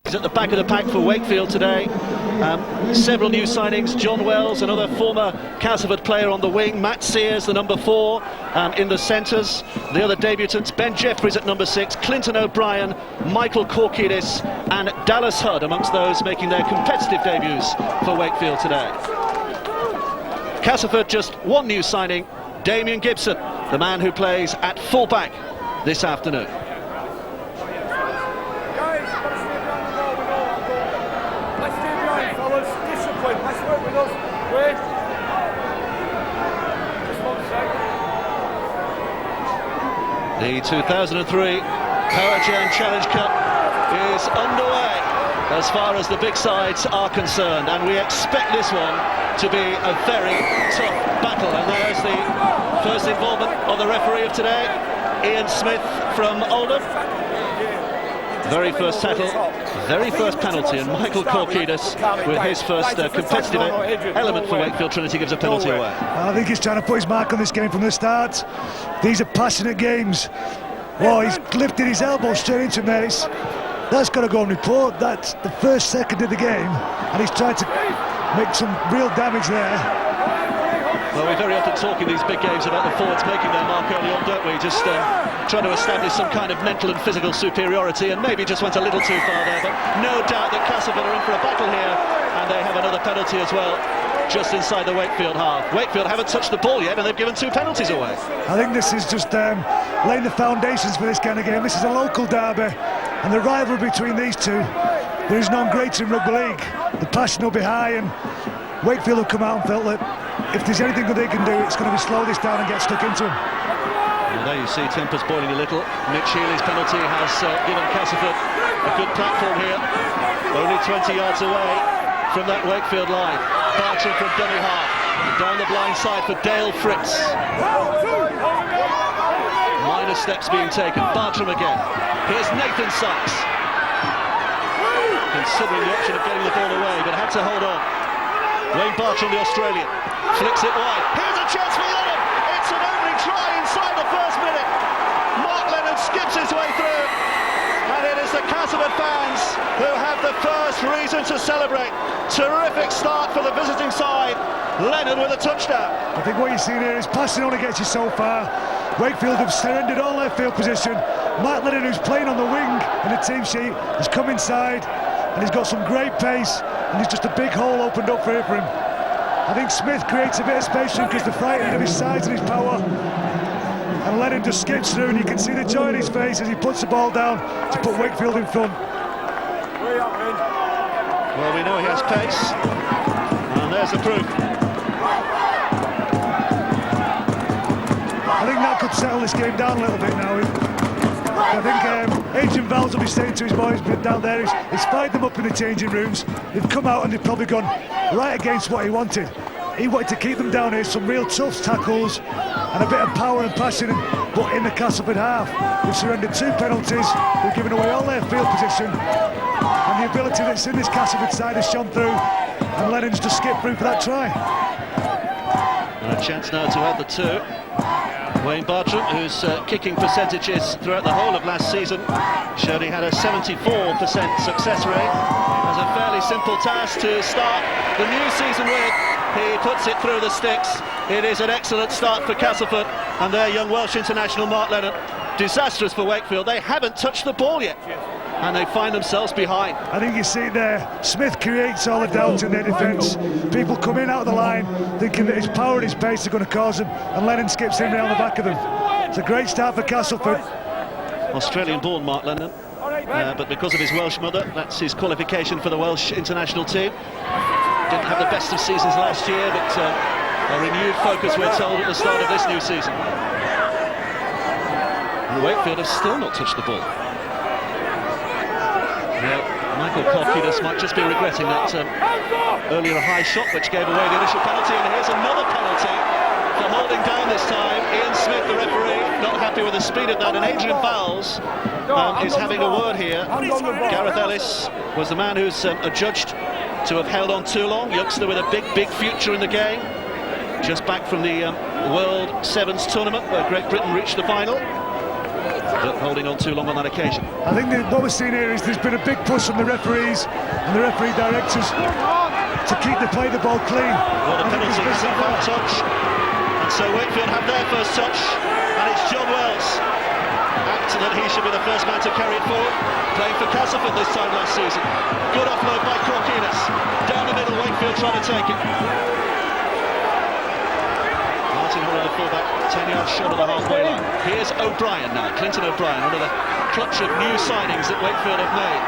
He's at the back of the pack for Wakefield today. Several new signings: John Wells, another former Castleford player on the wing, Matt Sears, the number 4 in the centres. The other debutants: Ben Jeffries at number 6, Clinton O'Brien, Michael Korkidis and Dallas Hudd amongst those making their competitive debuts for Wakefield today. Castleford just one new signing, Damien Gibson, the man who plays at full-back this afternoon. The 2003 Power Jam Challenge Cup is underway as far as the big sides are concerned, and we expect this one to be a very tough battle. And there's the first involvement of the referee of today, Ian Smith from Oldham. Very first tackle, very first penalty, and Michael Korkidis with his first competitive element for Wakefield Trinity gives a penalty away. I think he's trying to put his mark on this game from the start. These are passionate games. Oh, he's lifted his elbow straight into him there. That's got to go on report. That's the first second of the game, and he's tried to make some real damage there. Well, we very often talk in these big games about the forwards making their mark early on, don't we? Just trying to establish some kind of mental and physical superiority, and maybe just went a little too far there, but no doubt that Castleford are in for a battle here, and they have another penalty as well, just inside the Wakefield half. Wakefield haven't touched the ball yet, and they've given 2 penalties away. I think this is just laying the foundations for this kind of game. This is a local derby, and the rivalry between these two, there is none greater in rugby league. The passion will be high, and Wakefield have come out and felt that if there's anything that they can do, it's going to be slow this down and get stuck into them. Well, there you see tempers boiling a little. Mitch Healy's penalty has given Castleford a good platform here. Only 20 yards away from that Wakefield line. Bartram from dummy half. Down the blind side for Dale Fritz. Minor steps being taken. Bartram again. Here's Nathan Sykes. Considering the option of getting the ball away, but had to hold on. Wayne Bartram, the Australian, flicks it wide. Here's a chance for Lennon. It's an opening try inside the first minute. Mark Lennon skips his way through, and it is the Castleford fans who have the first reason to celebrate. Terrific start for the visiting side. Lennon with a touchdown. I think what you're seeing here is passing only gets you so far. Wakefield have surrendered all their field position. Mark Lennon, who's playing on the wing in the team sheet, has come inside, and he's got some great pace, and there's just a big hole opened up for him. I think Smith creates a bit of space for him because they're frightened of his size and his power, and Lennon just skips through, and you can see the joy in his face as he puts the ball down to put Wakefield in front. Well, we know he has pace, and there's the proof. I think that could settle this game down a little bit now. I think Adrian Valls will be saying to his boys down there, he's fired them up in the changing rooms. They've come out and they've probably gone right against what he wanted. He wanted to keep them down here, some real tough tackles and a bit of power and passion, but in the Castleford half. They've surrendered 2 penalties, they've given away all their field position, and the ability that's in this Castleford side has shone through, and Lennon's just skipped through for that try. And a chance now to add the 2. Wayne Bartram, whose kicking percentages throughout the whole of last season showed he had a 74% success rate. Has a fairly simple task to start the new season with. He puts it through the sticks. It is an excellent start for Castleford, and their young Welsh international Mark Lennon. Disastrous for Wakefield. They haven't touched the ball yet, and they find themselves behind. I think you see it there. Smith creates all the doubt in their defence. People come in out of the line thinking that his power and his pace are going to cause them, and Lennon skips in round the back of them. It's a great start for Castleford. Australian-born Mark Lennon, but because of his Welsh mother, that's his qualification for the Welsh international team. Didn't have the best of seasons last year, but a renewed focus, we're told, at the start of this new season. And Wakefield have still not touched the ball. Now, Michael Korkidis might just be regretting that earlier high shot which gave away the initial penalty, and here's another penalty for holding down this time. Ian Smith, the referee, not happy with the speed of that, and Adrian Valls is having a word here. Gareth Ellis was the man who's adjudged to have held on too long. Youngster with a big future in the game, just back from the World Sevens tournament where Great Britain reached the final. but holding on too long on that occasion. I think that what we're seeing here is there's been a big push from the referees and the referee directors to play the ball clean. Well, the penalty is a foul touch, and so Wakefield have their first touch, and it's John Wells. Act that he should be the first man to carry it forward, playing for Castleford this time last season. Good offload by Croquinez. Down the middle, Wakefield trying to take it. Martin Horner, the fullback, 10 yards short of the halfway line. Here's O'Brien now, Clinton O'Brien, one of the clutch of new signings that Wakefield have made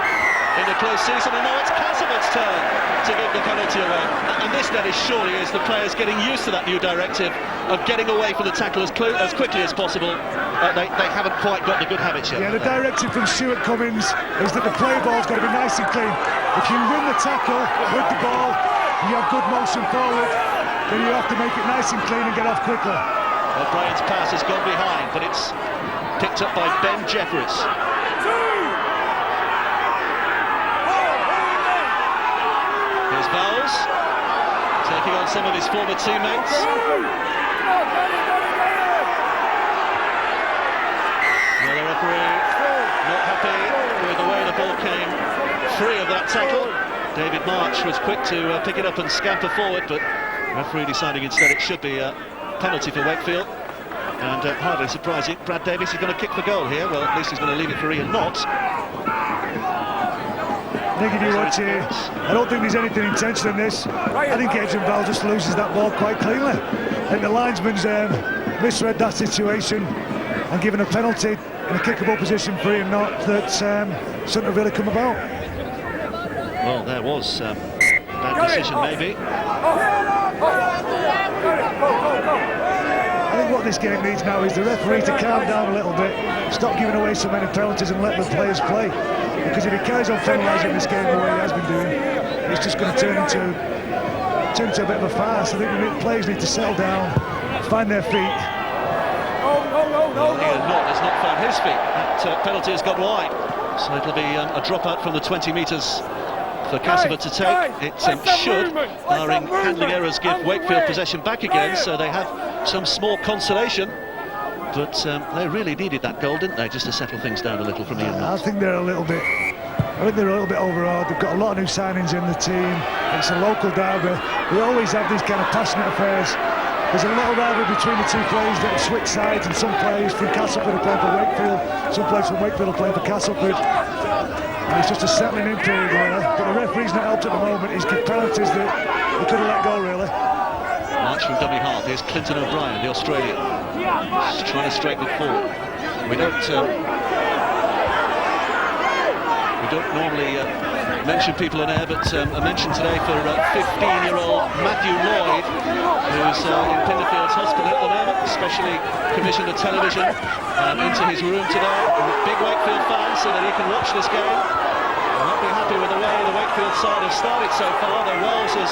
in the close season, and now it's Castleford's turn to give the penalty away. And this then surely is the players getting used to that new directive of getting away from the tackle as quickly as possible. They haven't quite got the good habits yet. Yeah, the directive from Stuart Cummins is that the play ball's got to be nice and clean. If you win the tackle with the ball, you have good motion forward, then you have to make it nice and clean and get off quickly. O'Brien's pass has gone behind, but it's picked up by Ben Jeffries. Here's Vowles, taking on some of his former teammates. Well, the referee not happy with the way the ball came free of that tackle. David March was quick to pick it up and scamper forward, but the referee deciding instead it should be a penalty for Wakefield. And hardly surprising, Brad Davies is going to kick the goal here. Well, at least he's going to leave it for Ian Knott. I don't think there's anything intentional in this. I think Adrian Val just loses that ball quite cleanly. I think the linesman's misread that situation and given a penalty in a kickable position for Ian Knott that shouldn't have really come about. Well, there was bad decision maybe. I think what this game needs now is the referee to calm down a little bit, stop giving away so many penalties and let the players play. Because if he carries on penalising this game the way he has been doing, it's just going to turn into a bit of a farce. I think the players need to settle down, find their feet. Well, Ian Knott has not found his feet. That penalty has gone wide. So it'll be a dropout from the 20 metres for Castleford to take. It should, barring handling errors, give Wakefield possession back again, so they have some small consolation. But they really needed that goal, didn't they, just to settle things down a little from Ian Knott. I think they're a little bit overawed. They've got a lot of new signings in the team. It's a local derby. We always have these kind of passionate affairs. There's a little rivalry between the two players that have switched sides, and some players from Castleford are playing for Wakefield, some players from Wakefield are playing for Castleford. And it's just a settling in period, really. But the referee's not helped at the moment. He's given penalties that he could have let go, really. March from dummy half. Here's Clinton O'Brien, the Australian. Just trying to straighten it forward. We don't normally mention people on air, but a mention today for 15-year-old Matthew Lloyd, who's in Pinderfield's hospital at the moment, specially commissioned a television into his room today. Big Wakefield fan, so that he can watch this game. I'll not be happy with the way the Wakefield side have started so far. The Wells has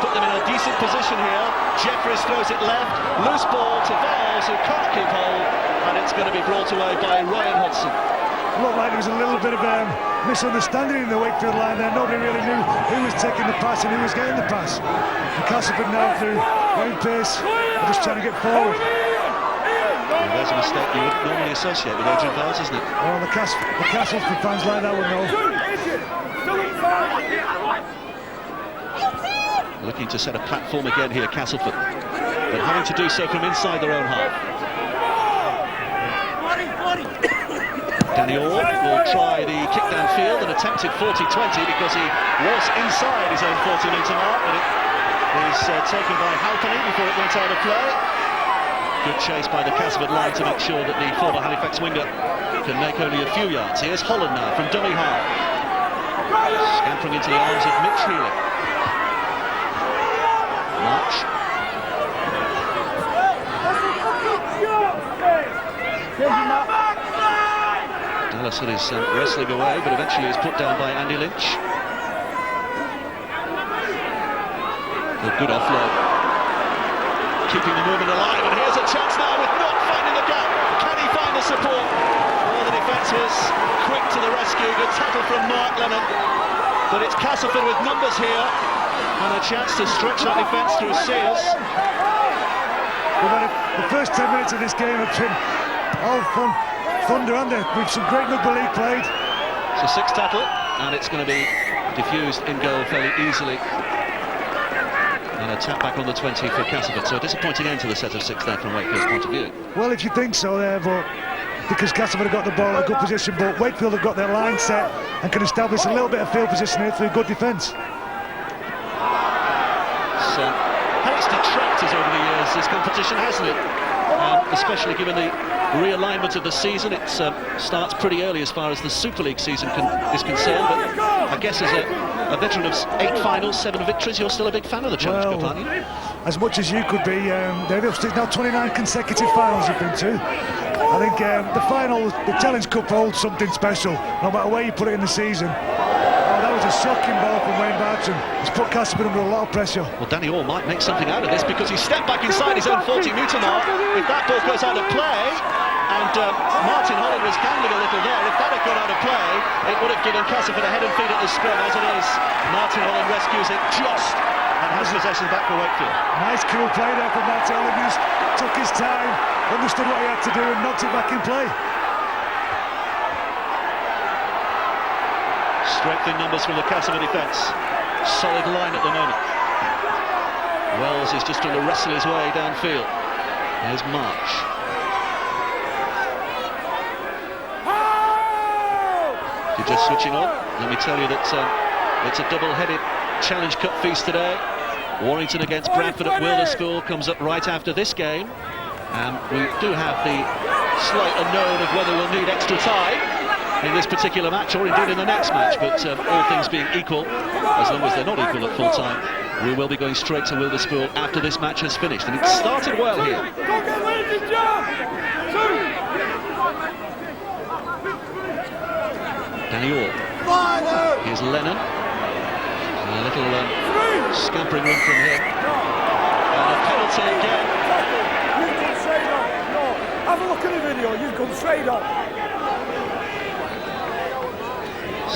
put them in a decent position here. Jeffries throws it left, loose ball to Vowles, who can't keep hold, and it's going to be brought away by Ryan Hodgson. It looked like there was a little bit of misunderstanding in the Wakefield line there. Nobody really knew who was taking the pass and who was getting the pass. And Castleford now through very pace, just trying to get forward. Well, there's a mistake you wouldn't normally associate with Adrian Vowles, isn't it? Well, the Castleford fans like that would know. Looking to set a platform again here, Castleford, but having to do so from inside their own half. Danny Orr will try the kick downfield and attempted 40-20 because he was inside his own 40-metre mark, but it was taken by Halpenny before it went out of play. Good chase by the Castleford line to make sure that the former Halifax winger can make only a few yards. Here's Holland now from dummy half, scampering into the arms of Mitch Healy. March. Dallison is wrestling away, but eventually is put down by Andy Lynch. A good offload, keeping the movement alive, and here's a chance now with Knott finding the gap. Can he find the support? Well, the defence was quick to the rescue. Good tackle from Mark Lennon, but it's Castleford with numbers here and a chance to stretch that defence through Sears. The first 10 minutes of this game have been all fun thunder, haven't they? With some great rugby league played. It's a sixth tackle, and it's going to be diffused in goal fairly easily. And a tap back on the 20 for Castleford. So a disappointing end to the set of six there from Wakefield's point of view. Well, if you think so there, but because Castleford have got the ball in a good position, but Wakefield have got their line set and can establish a little bit of field position here through good defence. So, had its detractors over the years, this competition, hasn't it? Especially given the realignment of the season. It starts pretty early as far as the Super League season is concerned, but I guess as a veteran of 8 finals, 7 victories, you're still a big fan of the Challenge Cup, aren't you? As much as you could be. It's now 29 consecutive finals you've been to. I think the final, the Challenge Cup holds something special, no matter where you put it in the season. That was a shocking ball from Wayne Bartram. It's put Castleford under a lot of pressure. Well, Danny Orr might make something out of this because he stepped back inside his own 40-metre mark. If that ball goes out of play, and Martin Holland was gambling a little there, if that had gone out of play, it would have given Castleford a head and feet at the scrum. As it is, Martin Holland rescues it just and has possession back for Wakefield. Nice cool play there from Martin Holland. He took his time, understood what he had to do and knocked it back in play. Strength in numbers from the Castleford defence. Solid line at the moment. Wells is just trying to wrestle his way downfield. There's March. If you're just switching on, let me tell you that it's a double-headed Challenge Cup feast today. Warrington against Bradford at Wilderspool comes up right after this game. We do have the slight unknown of whether we'll need extra time in this particular match or indeed in the next match, but all things being equal, as long as they're not equal at full time, we will be going straight to Wilderspool after this match has finished, and it started well here. Danny Orr. Here's Lennon. A little scampering run from him. And a penalty again. You come straight on. No, have a look at the video. You come straight on.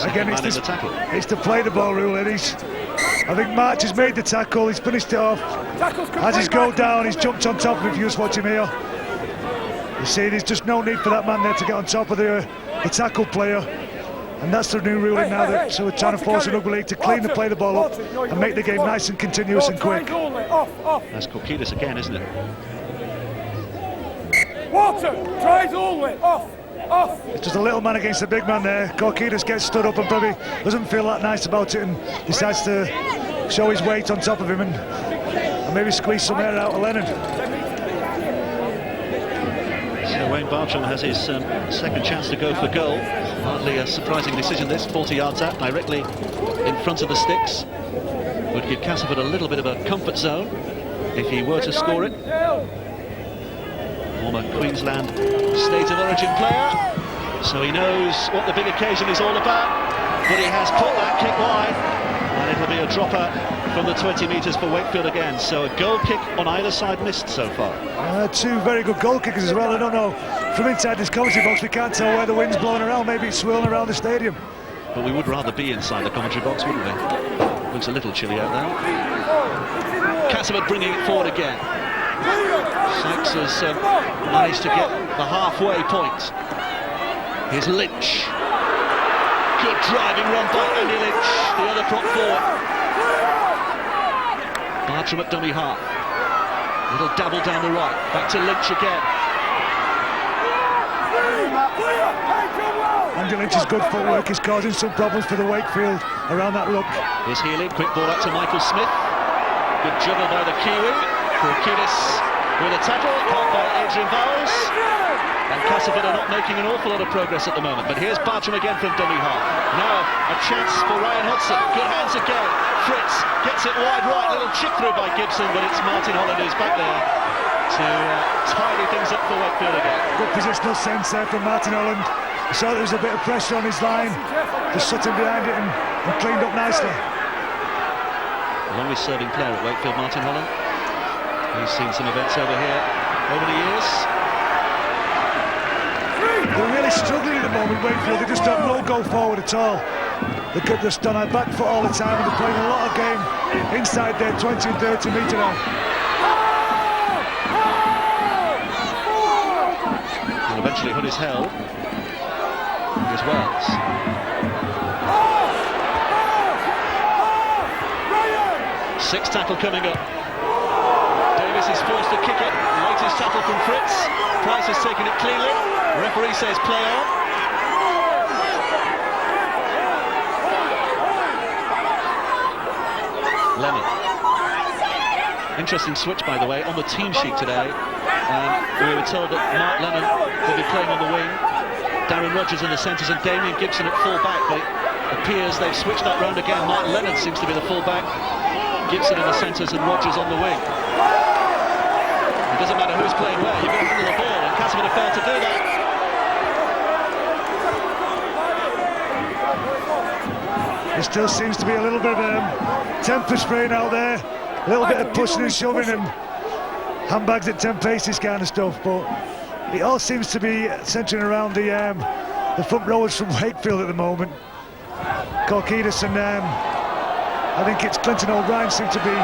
Again, it's to play the ball rule, I think March has made the tackle, he's finished it off. As he's go down, he's jumped on top of him. If you just watch him here, you see there's just no need for that man there to get on top of the tackle player, and that's the new ruling now. So we're trying to force the rugby league to clean the ball up and make the game nice and continuous and quick. That's Kokidis again, isn't it? Water, tries only, off. It's just a little man against a big man there. Kokidis gets stood up and probably doesn't feel that nice about it and decides to show his weight on top of him and maybe squeeze some air out of Lennon. So Wayne Bartram has his second chance to go for goal. Hardly a surprising decision this, 40 yards out, directly in front of the sticks. Would give Castleford a little bit of a comfort zone if he were to score it. Former Queensland State of Origin player, so he knows what the big occasion is all about, but he has put that kick wide, and it'll be a dropper from the 20 metres for Wakefield again. So a goal kick on either side missed so far. Two very good goal kickers as well. I don't know, from inside this commentary box we can't tell where the wind's blowing around. Maybe it's swirling around the stadium. But we would rather be inside the commentary box, wouldn't we? Looks a little chilly out there. Castleford bringing it forward again. Sykes has managed to get the halfway point. Here's Lynch. Good driving run by Andy Lynch, the other prop forward. Bartram at dummy half. Little dabble down the right. Back to Lynch again. Andy Lynch's good footwork is causing some problems for the Wakefield around that ruck. Here's Healy, quick ball out to Michael Smith. Good juggle by the Kiwi. Kokidis with a tackle, caught by Adrian Vowles. And Castleford are not making an awful lot of progress at the moment, but here's Bartram again from dummy half. Now a chance for Ryan Hudson. Good hands again. Fritz gets it wide right, little chip through by Gibson, but it's Martin Holland who's back there to tidy things up for Wakefield again. Good positional sense there from Martin Holland. He saw there was a bit of pressure on his line, just shut him behind it and cleaned up nicely. Longest serving player at Wakefield, Martin Holland. He's seen some events over here over the years. They're really struggling at the moment, Wakefield. They just have no go forward at all. They're just on our back foot all the time, and they're playing a lot of game inside their 20 and 30 metre line. And eventually Hood is held. as Wales. Sixth tackle coming up. Davis is forced to kick it. Latest tackle from Fritz. Price has taken it cleanly. Referee says play on. Lennon. Interesting switch, by the way, on the team sheet today. We were told that Mark Lennon will be playing on the wing, Darren Rodgers in the centres and Damien Gibson at full back, but it appears they've switched that round again. Mark Lennon seems to be the full back, Gibson in the centres and Rodgers on the wing. It doesn't matter who's playing where, you've got to handle the ball, and Castleford have failed to do that. There still seems to be a little bit of temper spraying out there, a little bit of pushing and shoving and handbags at 10 paces kind of stuff, but it all seems to be centering around the front rowers from Wakefield at the moment. Corkidas and I think it's Clinton O'Brien seem to be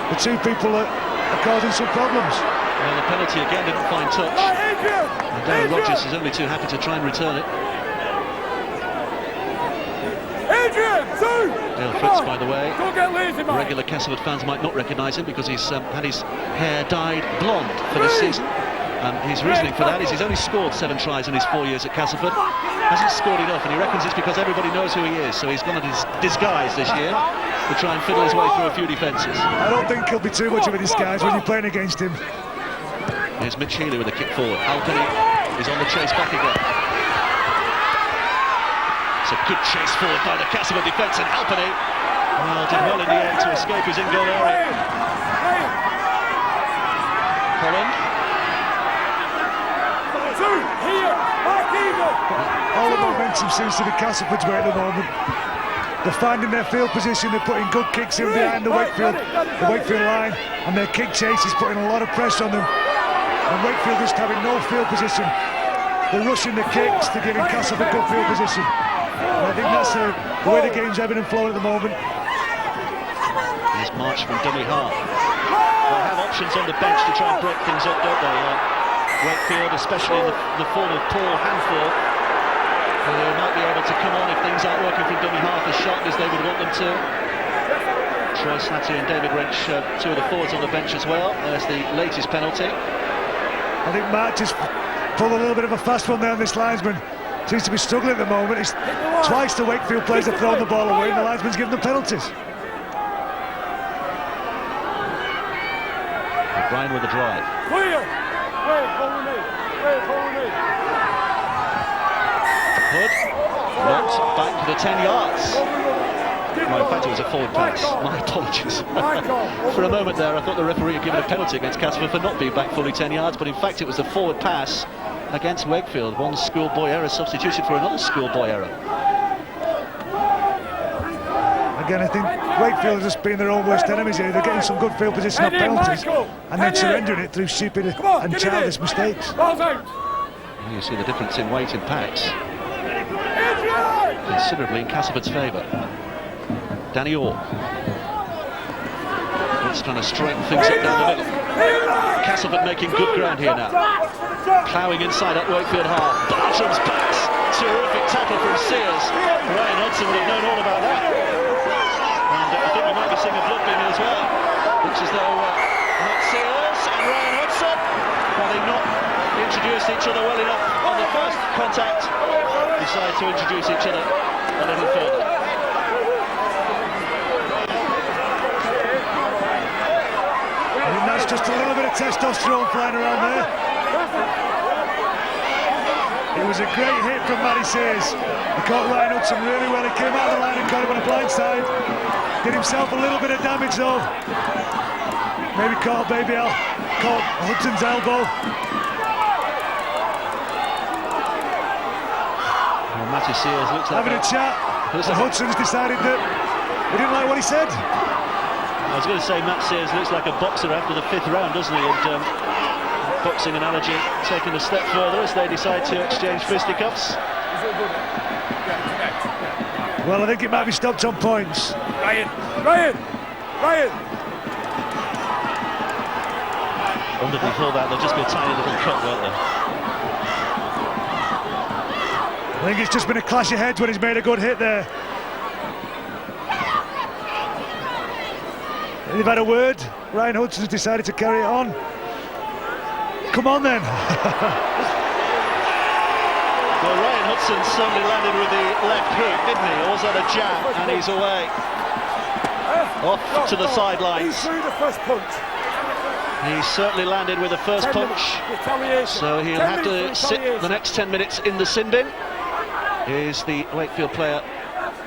the two people that are causing some problems. Well, the penalty again didn't find touch. And Darren Rodgers is only too happy to try and return it. Dale Fritz, by the way, regular Castleford fans might not recognise him because he's had his hair dyed blonde for this season. His reasoning for that is he's only scored 7 tries in his 4 years at Castleford. Hasn't scored enough, and he reckons it's because everybody knows who he is, so he's gone to disguise this year to try and fiddle his way through a few defences. I don't think he'll be too much of a disguise when you're playing against him. Here's Mitch Healy with a kick forward. Alpany is on the chase back again. It's a good chase forward by the Castleford defence, and Alpany did well in the end to escape his in-goal area. Holland. All the momentum seems to be Castleford's way at the moment. They're finding their field position, they're putting good kicks in behind the Wakefield line, and their kick chase is putting a lot of pressure on them. And Wakefield just having no field position. They're rushing the kicks, they're giving Castleford good field position. And I think that's the way the game's ebbing and flowing at the moment. Here's March from dummy half. They'll have options on the bench to try and break things up, don't they? Wakefield, especially in the form of Paul Hanford, they might be able to come on if things aren't working from dummy half as sharply as they would want them to. Troy Slattery and David Wrench, two of the forwards on the bench as well. There's the latest penalty. I think March has pulled a little bit of a fast one there on this linesman. Seems to be struggling at the moment. It's twice the Wakefield players have thrown the ball away and the linesman's given them penalties. O'Brien with the drive. Hood knocked back to the 10 yards. Well, in fact, it was a forward pass. My apologies. For a moment there, I thought the referee had given a penalty against Castleford for not being back fully 10 yards, but in fact, it was a forward pass against Wakefield. One schoolboy error substituted for another schoolboy error. Again, I think Wakefield has just been their own worst enemies here. They're getting some good field position on penalties and then surrendering it through stupid and childish mistakes. You see the difference in weight in packs considerably in Castleford's favour. Danny Orr. It's trying to straighten things up down the middle. Castleford making good ground here now. Ploughing inside at Wakefield half. Bartram's pass. Terrific tackle from Sears. Ryan Hudson would have known all about that. And I think we might be seeing a blood beam as well. Looks as though Matt Sears and Ryan Hudson, having not introduced each other well enough on the first contact, decide to introduce each other a little further. I think that's just a little bit of testosterone flying around there. It was a great hit from Matty Sears. He caught Ryan Hudson really well. He came out of the line and got him on the blind side. Did himself a little bit of damage though. Maybe caught Hudson's elbow. Well, Matty Sears looks like having a chat. And Hudson's decided that he didn't like what he said. I was going to say Matt Sears looks like a boxer after the 5th round, doesn't he? And boxing analogy taken a step further as they decide to exchange fisticuffs. Well, I think it might be stopped on points. Ryan! Wondered before that there'll just be a tiny little cut, won't there? I think it's just been a clash of heads when he's made a good hit there. They've had a word. Ryan Hudson's decided to carry it on. Come on then. Well, Ryan Hudson certainly landed with the left hook, didn't he? Or was that a jab? And he's away. Off to the sidelines. He threw the first punch. He certainly landed with the first punch. So he'll have to sit the next 10 minutes in the sin bin. Is the Wakefield player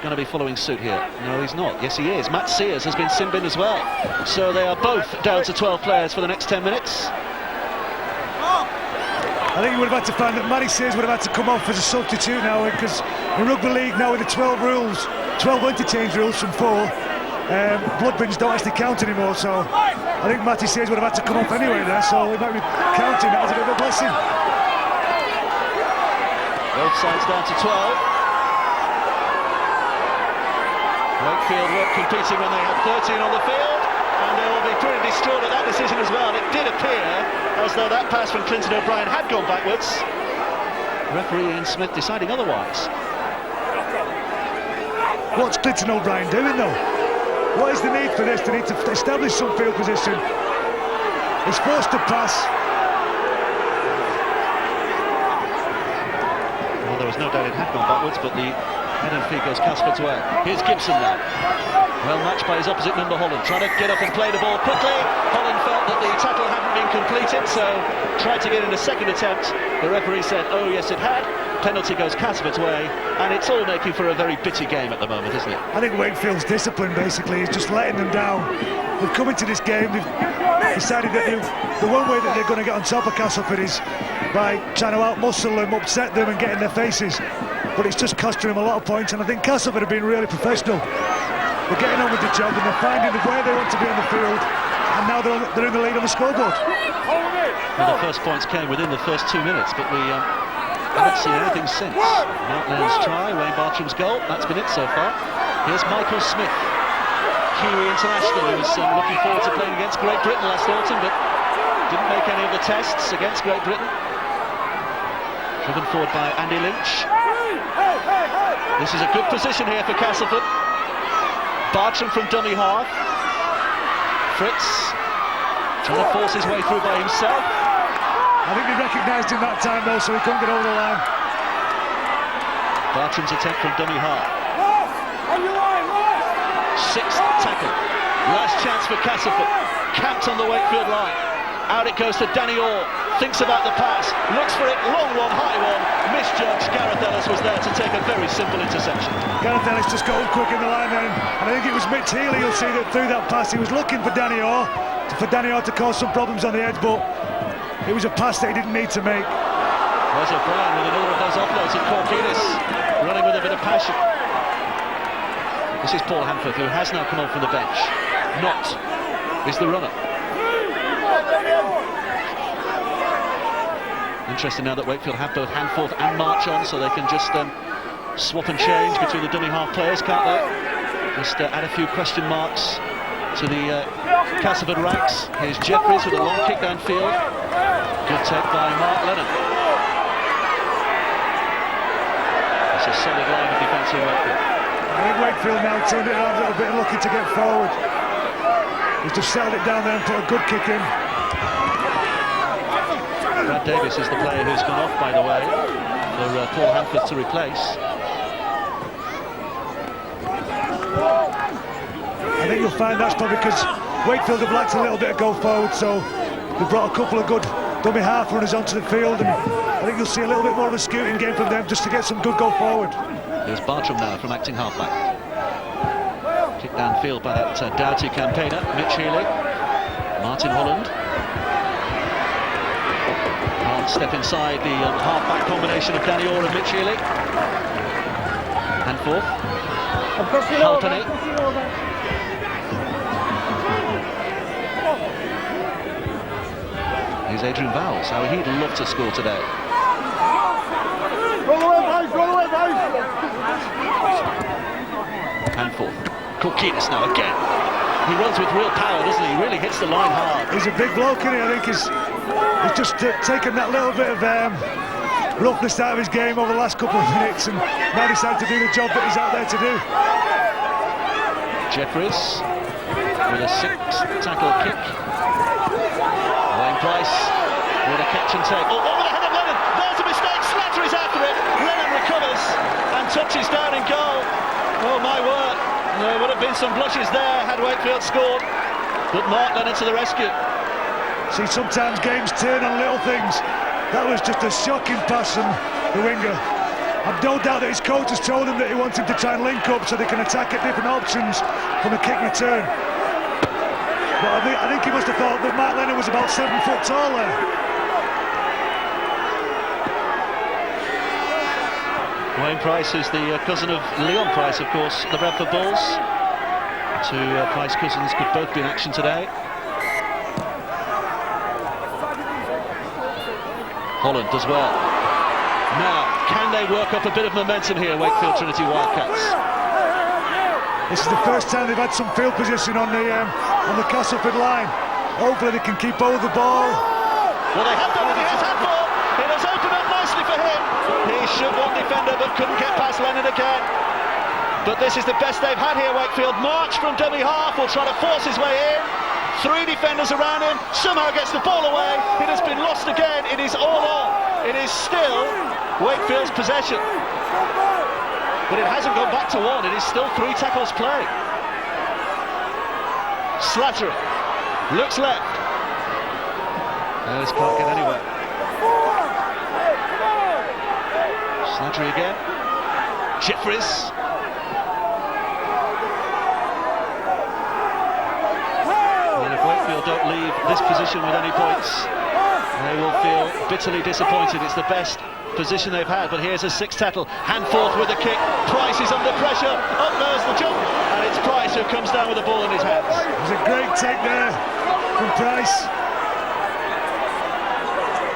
going to be following suit here? No, he's not. Yes, he is. Matt Sears has been sin bin as well. So they are both down to 12 players for the next 10 minutes. I think you would have had to find that Matty Sears would have had to come off as a substitute now, because in rugby league now with the 12 interchange rules from 4, blood bins don't actually count anymore, so I think Matty Sears would have had to come off anyway there, so he might be counting that as a bit of a blessing. Both sides down to 12. Wakefield were competing when they had 13 on the field, and they will be pretty distraught at that decision as well. It did appear as though that pass from Clinton O'Brien had gone backwards. Referee Ian Smith deciding otherwise. What's Clinton O'Brien doing though? What is the need for this? They need to establish some field position. He's forced to pass. Well, there was no doubt it had gone backwards, but the head and feet goes Castleford's way. Here's Gibson now. Well matched by his opposite number, Holland. Trying to get up and play the ball quickly. Holland felt that the tackle hadn't been completed, so tried to get in a second attempt. The referee said, oh yes it had. Penalty goes Castleford's way, and it's all making for a very bitty game at the moment, isn't it? I think Wakefield's discipline basically is just letting them down. They've come into this game, they've decided that the one way that they're going to get on top of Castleford is by trying to out-muscle them, upset them and get in their faces. But it's just costing them a lot of points, and I think Castleford have been really professional. They're getting on with the job and they're finding where they want to be on the field, and now they're in the lead on the scoreboard. Well, the first points came within the first 2 minutes, but we haven't seen anything since. Mark Lennon's try, Wayne Bartram's goal, that's been it so far. Here's Michael Smith, Kiwi international, who was looking forward to playing against Great Britain last autumn, but didn't make any of the tests against Great Britain. Driven forward by Andy Lynch. This is a good position here for Castleford. Bartram from dummy half. Fritz trying to force his way through by himself. I think they recognised him that time though, so he couldn't get over the line. Bartram's attempt from dummy half. Sixth tackle. Last chance for Castleford. Camped on the Wakefield line. Out it goes to Danny Orr. Thinks about the pass. Looks for it. Long one, high one. Misjudged. Gareth Ellis was there to take a very simple interception. Gareth Ellis just got up quick in the line then. And I think it was Mitch Healy, you'll see that through that pass. He was looking for Danny Orr to cause some problems on the edge, but it was a pass that he didn't need to make. There's O'Brien with another of those offloads of Corkinis, running with a bit of passion. This is Paul Hanforth, who has now come on from the bench. Not is the runner. Interesting now that Wakefield have both Hanforth and March on, so they can just swap and change between the dummy half players, can't they? Just add a few question marks to the Castleford ranks. Here's Jeffries with a long kick downfield. Good take by Mark Lennon. It's a solid line of defence in Wakefield. I think Wakefield now turned it around a little bit, looking to get forward. He's just settled it down there and put a good kick in. Brad Davis is the player who's gone off, by the way, for Paul Hanforth to replace. I think you'll find that's probably because Wakefield have lacked a little bit of go forward, so they've brought a couple of good dummy half runners onto the field, and I think you'll see a little bit more of a scooting game from them just to get some good go forward. Here's Bartram now from acting halfback. Kick downfield by that Doughty campaigner, Mitch Healy. Martin Holland. Can't step inside the halfback combination of Danny Orr and Mitch Healy. Hanforth. Halpenny. Here's Adrian Vowles, how he'd love to score today. Hanforth. Corkinis now again. He runs with real power, doesn't he? He really hits the line hard. He's a big bloke, isn't he? I think he's just taken that little bit of roughness out of his game over the last couple of minutes, and now decides to do the job that he's out there to do. Jeffries with a 6-tackle kick. Wayne Price with a catch and take. Oh, over the head of Lennon. There's a mistake. Slattery's after it. Lennon recovers and touches down in goal. Oh my word. There would have been some blushes there had Wakefield scored. But Mark Lennon to the rescue. See, sometimes games turn on little things. That was just a shocking pass from the winger. I've no doubt that his coach has told him that he wants him to try and link up so they can attack at different options from a kick return. But I think he must have thought that Mark Lennon was about 7 foot tall there. Wayne Price is the cousin of Leon Price, of course, the Bradford Bulls. Two Price cousins could both be in action today. Holland does well. Now, can they work up a bit of momentum here, Wakefield Trinity Wildcats? This is the first time they've had some field position on the Castleford line. Hopefully they can keep hold of the ball. Well, they have done it. Here's handball. It has opened up nicely for him. He should one defender, but couldn't get past Lennon again. But this is the best they've had here, Wakefield. March from dummy half will try to force his way in. 3 defenders around him, somehow gets the ball away. It has been lost again. It is all on. It is still Wakefield's possession. But it hasn't gone back to 1. It is still 3 tackles play. Slattery looks left. This can't get anywhere. Slattery again. Jeffries. Wakefield don't leave this position with any points, they will feel bitterly disappointed. It's the best position they've had, but here's a 6th tackle. Handforth with the kick. Price is under pressure. Up there's the jump, and it's Price who comes down with the ball in his hands. There's a great take there from Price.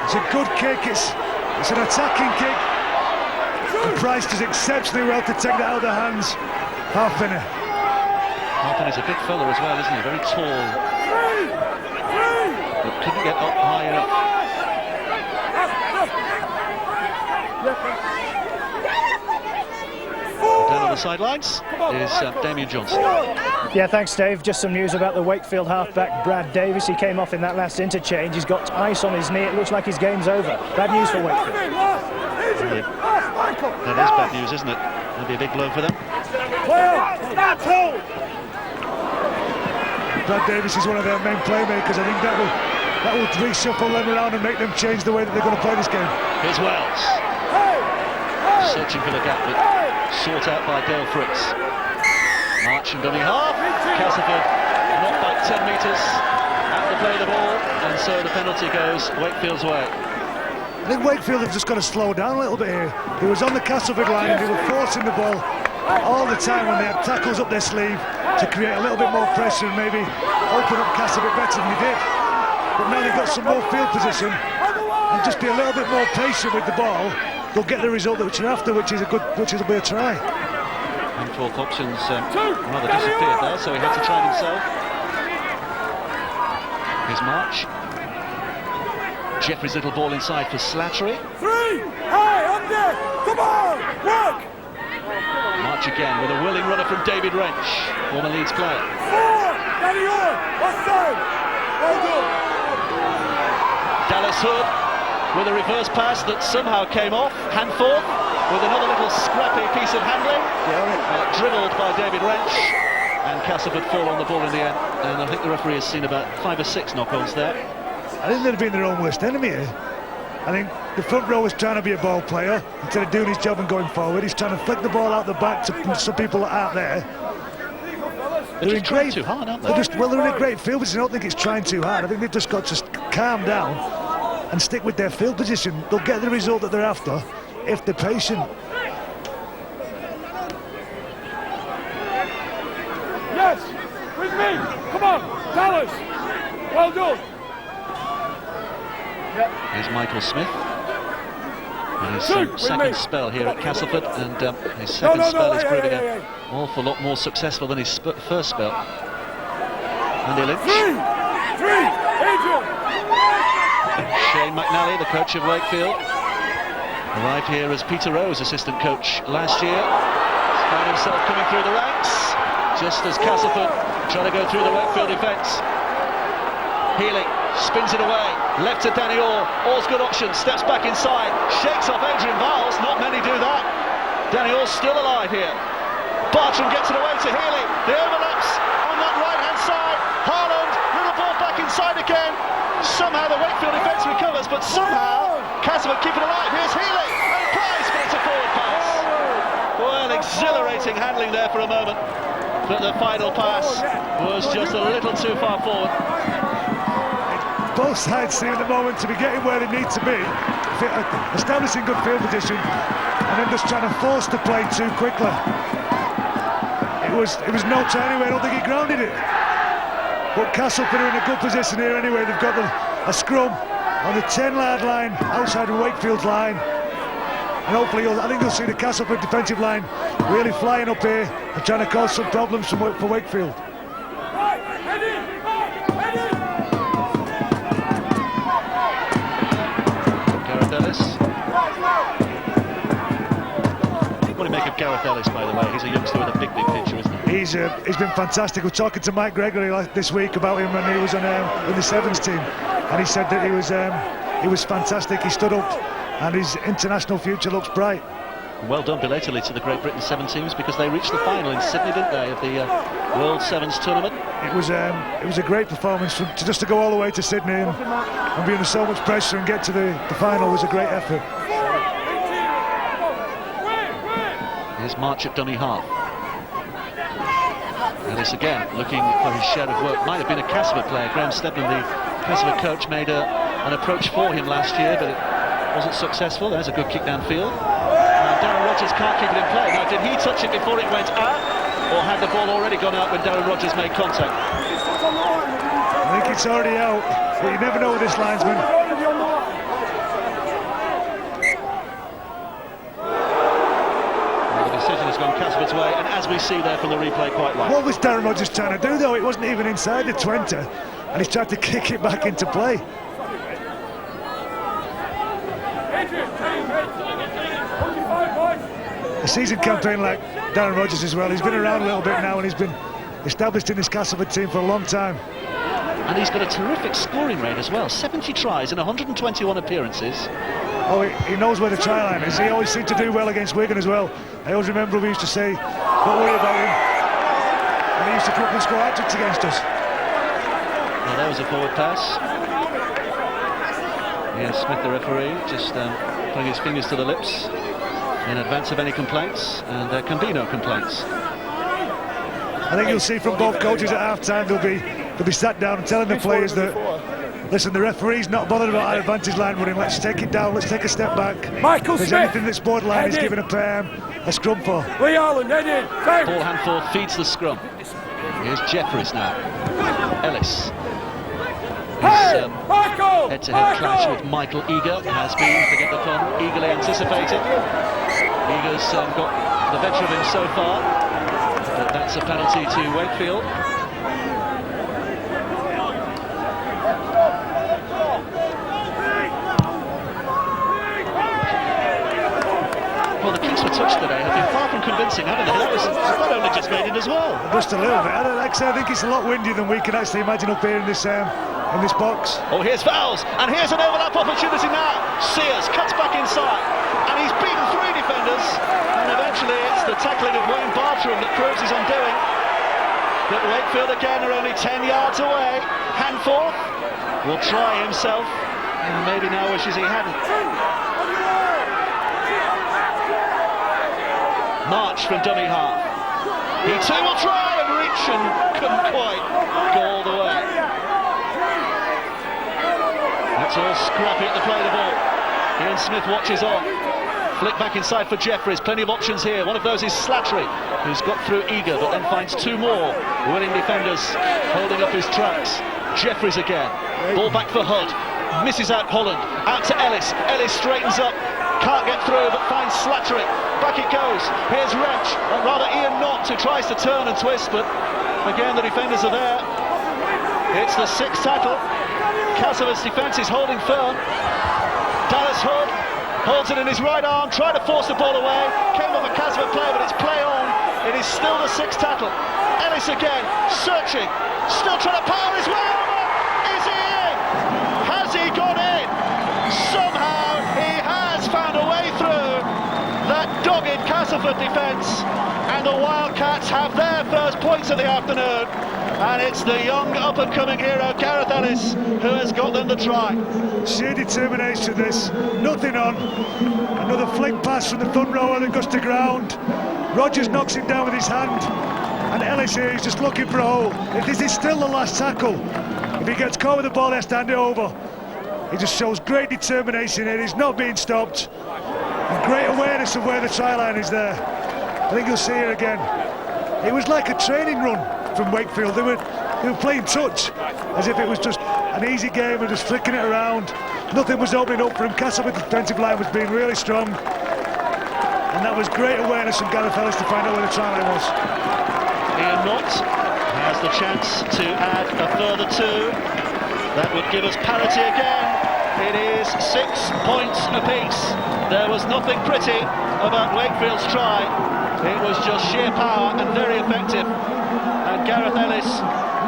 It's a good kick. It's an attacking kick. And Price does exceptionally well to take that out of the hands. Halfpenny. Halfpenny's a big fella as well, isn't he? Very tall. But couldn't get up high enough. Down on the sidelines is Damien Johnson. Yeah, thanks, Dave. Just some news about the Wakefield halfback, Brad Davis. He came off in that last interchange. He's got ice on his knee. It looks like his game's over. Bad news for Wakefield. That is bad news, isn't it? It'll be a big blow for them. Brad Davis is one of their main playmakers. I think that will reshuffle them around and make them change the way that they're going to play this game. Here's Wells. Searching for the gap, but sought out by Dale Fritz. March and dummy half. Castleford not back 10 metres. Out to play the ball, and so the penalty goes Wakefield's way. I think Wakefield have just got to slow down a little bit here. He was on the Castleford line and they were forcing the ball all the time when they had tackles up their sleeve to create a little bit more pressure and maybe open up Castle a bit better than he did. But now they've got some more field position and just be a little bit more patient with the ball. They'll get the result which they're after, which will be a try. And 4th options rather disappeared there, so he had to try it himself. Here's March. Jeffries' little ball inside for Slattery. 3, high, under, come on, work! March again with a whirling runner from David Wrench, former Leeds player. 4, Danny Orr, offside, well done. Dallas Hood with a reverse pass that somehow came off. Handforth with another little scrappy piece of handling, dribbled by David Wrench, and Castleford fall on the ball in the end. And I think the referee has seen about 5 or 6 knock-ons there. I think they'd have been their own worst enemy here. I think the front row is trying to be a ball player instead of doing his job and going forward. He's trying to flick the ball out the back to some people that aren't there. They're just trying too hard, aren't they? They're in a great field position. I don't think it's trying too hard. I think they've just got to calm down and stick with their field position. They'll get the result that they're after if they're patient. Yes, with me, come on, Dallas, well done. Here's Michael Smith in his second spell here at Castleford, and his second spell is proving an awful lot more successful than his first spell. Andy Lynch. 3, Adrian. Shane McNally, the coach of Wakefield. Arrived here as Peter Rose, assistant coach last year. Found himself coming through the ranks, just as Castleford trying to go through the Wakefield defence. Healy spins it away, left to Danny Orr. Orr's good option, steps back inside, shakes off Adrian Viles. Not many do that. Danny Orr's still alive here. Bartram gets it away to Healy. The overlaps on that right-hand side. Haaland, little ball back inside again. Somehow the Wakefield defence recovers, but somehow Castleford keep it alive. Here's Healy, and Price, but it's a forward pass. Well, exhilarating handling there for a moment, but the final pass was just a little too far forward. Both sides seem at the moment to be getting where they need to be, establishing good field position, and then just trying to force the play too quickly. It was no try anyway. I don't think he grounded it. But Castleford are in a good position here anyway. They've got a scrum on the 10-yard line outside of Wakefield's line, and hopefully I think you'll see the Castleford defensive line really flying up here and trying to cause some problems for Wakefield. Gareth Ellis. What do you make of Gareth Ellis, by the way? He's a youngster with a big future, isn't he? He's been fantastic. We're talking to Mike Gregory this week about him when he was in the Sevens team, and he said that he was fantastic. He stood up, and his international future looks bright. Well done belatedly to the Great Britain 7 teams, because they reached the final in Sydney, didn't they, of the World Sevens tournament. It was a great performance just to go all the way to Sydney and be under so much pressure and get to the final was a great effort. Here's March at dummy half. Ellis again looking for his share of work. Might have been a Castleford player. Graham Stedman, the Castleford coach, made an approach for him last year, but it wasn't successful. There's a good kick downfield. Darren Rogers can't keep it in play. Now, did he touch it before it went out, or had the ball already gone out when Darren Rogers made contact? I think it's already out, but you never know with this linesman. Well, the decision has gone Castleford's way, and as we see there from the replay, quite right. What was Darren Rogers trying to do, though? It wasn't even inside the 20, and he's tried to kick it back into play. A seasoned campaign like Darren Rogers as well. He's been around a little bit now, and he's been established in this Castleford team for a long time. And he's got a terrific scoring rate as well. 70 tries in 121 appearances. Oh, he knows where the try line is. He always seemed to do well against Wigan as well. I always remember we used to say, don't worry about him. And he used to come up and score hat-tricks against us. Well, there was a forward pass. Here's Smith, the referee, just putting his fingers to the lips in advance of any complaints, and there can be no complaints. I think you'll see from both coaches at half-time they'll be sat down and telling the players that, listen, the referee's not bothered about our advantage line running. Let's take it down. Let's take a step back. Michael There's Smith, anything that's borderline is given a scrum for. Lee Haaland, head in. Ball hand forward, feeds the scrum. Here's Jeffries now. Ellis. Head-to-head clash with Michael Eager has been, forget the pun, eagerly anticipated. Eager's got the better of him so far, but that's a penalty to Wakefield. Well, the kicks were touched today have been far from convincing, haven't they? That only just made it as well. Just a little bit. I think it's a lot windier than we can actually imagine up here in this box. Oh, here's fouls, and here's an overlap opportunity now. Sears cuts back inside, and he's beaten 3 defenders, and eventually it's the tackling of Wayne Bartram that proves his undoing. But Wakefield again are only 10 yards away. Hanforth will try himself, and maybe now wishes he hadn't. March from dummy half. He too will try and reach, and couldn't quite go all the way. That's all scrappy at the play of the ball. Ian Smith watches on. Flick back inside for Jeffries. Plenty of options here. One of those is Slattery, who's got through Eager, but then finds 2 more willing defenders holding up his tracks. Jeffries again. Ball back for Hudd. Misses out Holland. Out to Ellis. Ellis straightens up. Can't get through, but finds Slattery. Back it goes. Here's Wrench, and rather Ian Knott, who tries to turn and twist, but again the defenders are there. It's the 6th tackle. Castleford's defence is holding firm. Dallas Hood holds it in his right arm, tried to force the ball away, came off a Castleford player, but it's play on. It is still the sixth tackle. Ellis again, searching, still trying to power his way over. Is he in? Has he gone in? Somehow he has found a way through that dogged Castleford defence, and the Wildcats have their first points of the afternoon. And it's the young up-and-coming hero, Gareth Ellis, who has got them the try. Sheer determination, this. Nothing on. Another flick pass from the front rower that goes to ground. Rogers knocks it down with his hand. And Ellis here is just looking for a hole. If this is still the last tackle, if he gets caught with the ball, he has to hand it over. He just shows great determination here. He's not being stopped. And great awareness of where the try line is there. I think you'll see it again. It was like a training run from Wakefield. They were playing touch, as if it was just an easy game and just flicking it around. Nothing was opening up for him. Castlefort's defensive line was being really strong, and that was great awareness from Gareth Ellis to find out where the try line was. Ian Mott has the chance to add a further two. That would give us parity again. It is 6 points apiece. There was nothing pretty about Wakefield's try. It was just sheer power and very effective. And Gareth Ellis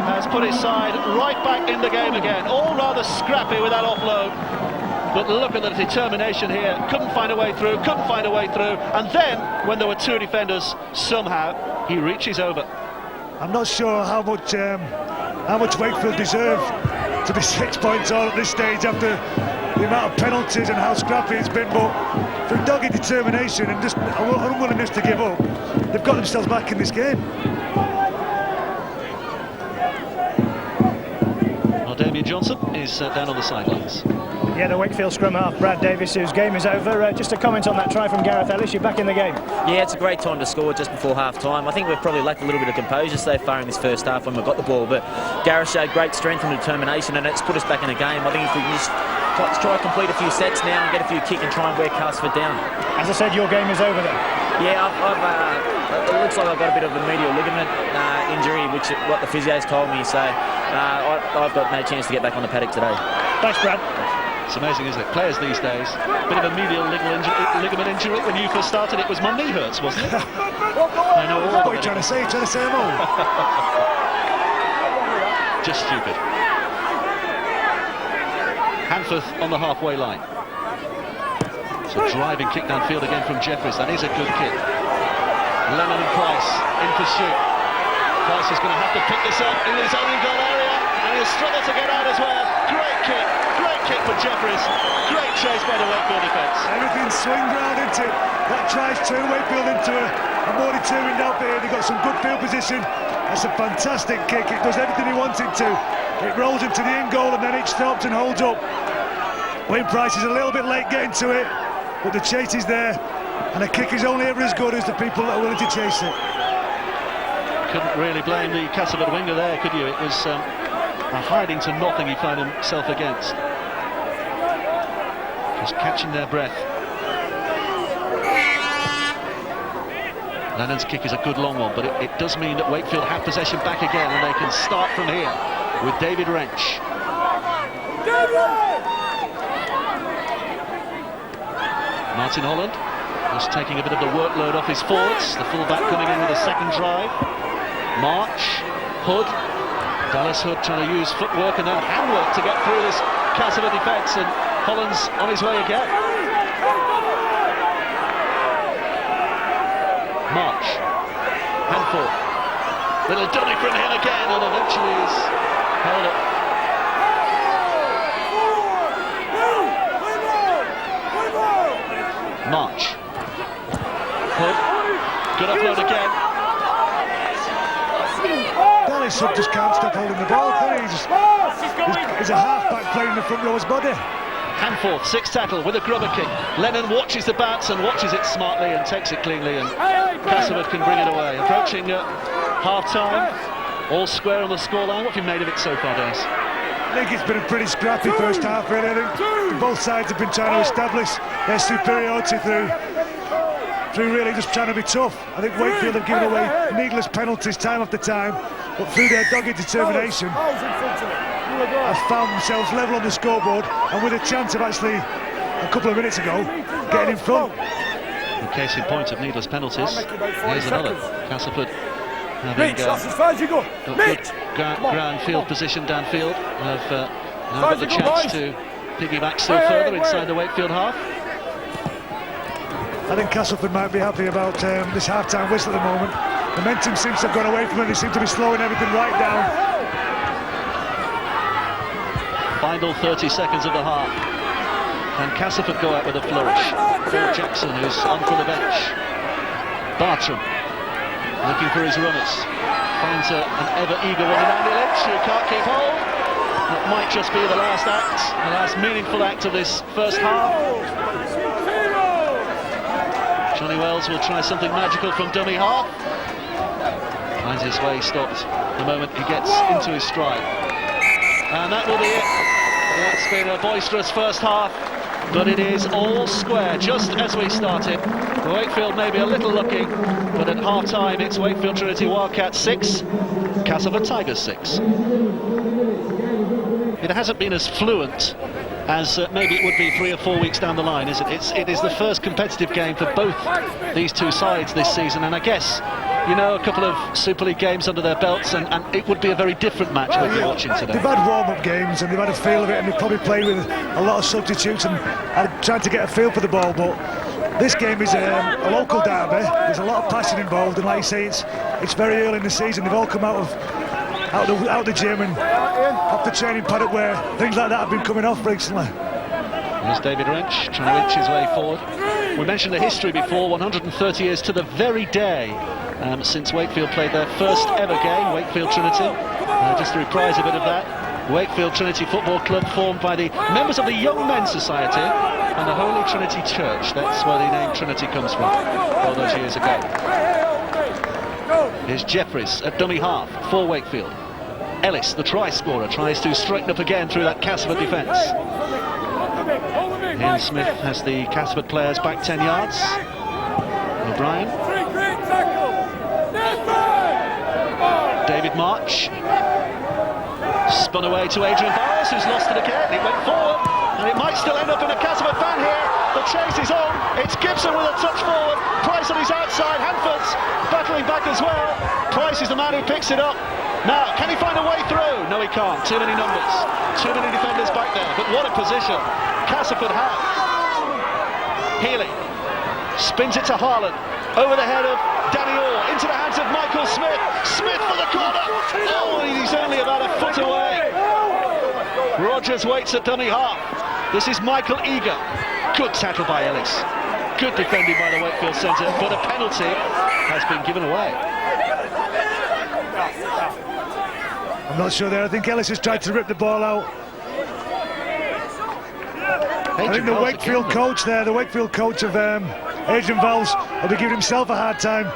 has put his side right back in the game again. All rather scrappy with that offload. But look at the determination here. Couldn't find a way through, couldn't find a way through. And then, when there were two defenders, somehow he reaches over. I'm not sure how much Wakefield deserve to be 6 points all at this stage after the amount of penalties and how scrappy it's been, but through dogged determination and just unwillingness to give up, they've got themselves back in this game. Well, Damien Johnson is down on the sidelines. Yeah, the Wakefield scrum half, Brad Davis, whose game is over. Just a comment on that try from Gareth Ellis. You're back in the game. Yeah, it's a great time to score just before half-time. I think we've probably lacked a little bit of composure so far in this first half when we got the ball, but Gareth showed great strength and determination, and it's put us back in the game. I think if we can just try to complete a few sets now and get a few kick and try and wear Castleford down. As I said, your game is over then. Yeah, it looks like I've got a bit of a medial ligament injury, which is what the physio's told me, so I've got no chance to get back on the paddock today. Thanks, Brad. It's amazing, isn't it? Players these days, a bit of a medial ligament injury. When you first started, it was my knee hurts, wasn't it? I know all What about are you it. trying to say? Trying to say them all? Just stupid. Hanforth on the halfway line. So driving kick downfield again from Jeffries. That is a good kick. Lennon and Price in pursuit. Price is going to have to pick this up in his own goal area, and he'll struggle to get out as well. Great kick for Jeffries. Great chase by the Wakefield defence. Everything swings round into it. That tries to turn Wakefield into a more determined outfit here. They've got some good field position. That's a fantastic kick. It does everything he wants it to. It rolls into the in goal and then it stops and holds up. Wayne Price is a little bit late getting to it, but the chase is there, and a kick is only ever as good as the people that are willing to chase it. Couldn't really blame the Castleford winger there, could you? It was a hiding to nothing he found himself against. Just catching their breath. Lennon's kick is a good long one, but it does mean that Wakefield have possession back again, and they can start from here with David Wrench. Martin Holland just taking a bit of the workload off his forwards. The fullback coming in with a second drive. March, Hood, Dallas Hood trying to use footwork and then handwork to get through this Castleford defence, and Holland's on his way again. March, handful, little dummy from him again, and eventually is held up. March, Hood, good upload again. Dallas Hood just can't stop holding the ball, can he? He's a half-back playing the front row's body. Hanforth, sixth tackle with a grubber kick. Lennon watches the bounce and watches it smartly and takes it cleanly, and Castleford can bring it away. Approaching half-time, all square on the scoreline. What have you made of it so far, Dennis? I think it's been a pretty scrappy first half, really. I think both sides have been trying to establish their superiority through really just trying to be tough. I think Wakefield have given away needless penalties time after time, but through their dogged determination have found themselves level on the scoreboard, and with a chance of actually a couple of minutes ago getting in front. The case in point of needless penalties. Here's another. Castleford having That's as far as you go. got good ground field position downfield. Have now got the chance to piggyback still further inside the Wakefield half. I think Castleford might be happy about this half-time whistle at the moment. Momentum seems to have gone away from them. They seem to be slowing everything right down. Final 30 seconds of the half. And Castleford go out with a flourish. Phil Jackson, who's on from the bench. Bartram looking for his runners. Finds an ever-eager one in Andy Lynch, who can't keep hold. That might just be the last act, the last meaningful act of this first half. Johnny Wells will try something magical from dummy half. Finds his way stopped the moment he gets into his stride. And that will be it. It's been a boisterous first half, but it is all square, just as we started. Wakefield may be a little lucky, but at half-time it's Wakefield Trinity Wildcats 6, Castleford Tigers 6. It hasn't been as fluent as maybe it would be 3 or 4 weeks down the line, is it? It is the first competitive game for both these two sides this season, and I guess, you know, a couple of Super League games under their belts, and it would be a very different match we'll be watching today. They've had warm-up games and they've had a feel of it, and they've probably played with a lot of substitutes and trying to get a feel for the ball, but this game is a local derby. There's a lot of passion involved, and like you say, it's very early in the season. They've all come out of the gym and off the training paddock where things like that have been coming off recently. There's David Wrench trying to inch his way forward. We mentioned the history before, 130 years to the very day since Wakefield played their first ever game, Wakefield Trinity. Just to reprise a bit of that, Wakefield Trinity Football Club, formed by the members of the Young Men's Society and the Holy Trinity Church. That's where the name Trinity comes from, all those years ago. Here's Jeffries at dummy half for Wakefield. Ellis, the try scorer, tries to straighten up again through that Castleford defence. Ian Smith has the Castleford players back 10 yards. O'Brien. David March. Spun away to Adrian Barnes, who's lost it again. It went forward, and it might still end up in a Castleford fan here. The chase is on. It's Gibson with a touch forward. Price on his outside. Hanford's battling back as well. Price is the man who picks it up. Now, can he find a way through? No, he can't. Too many numbers. Too many defenders back there. But what a position Castleford have. Healy spins it to Harlan. Over the head of Danny Orr. Into the hands of Michael Smith. Smith for the corner. Oh, he's only about a foot away. Rogers waits at dummy half. This is Michael Eager. Good tackle by Ellis. Good defending by the Wakefield centre, but a penalty has been given away. I'm not sure there. I think Ellis has tried to rip the ball out. I think the Wakefield coach there, the Wakefield coach of Adrian Valls, will be giving himself a hard time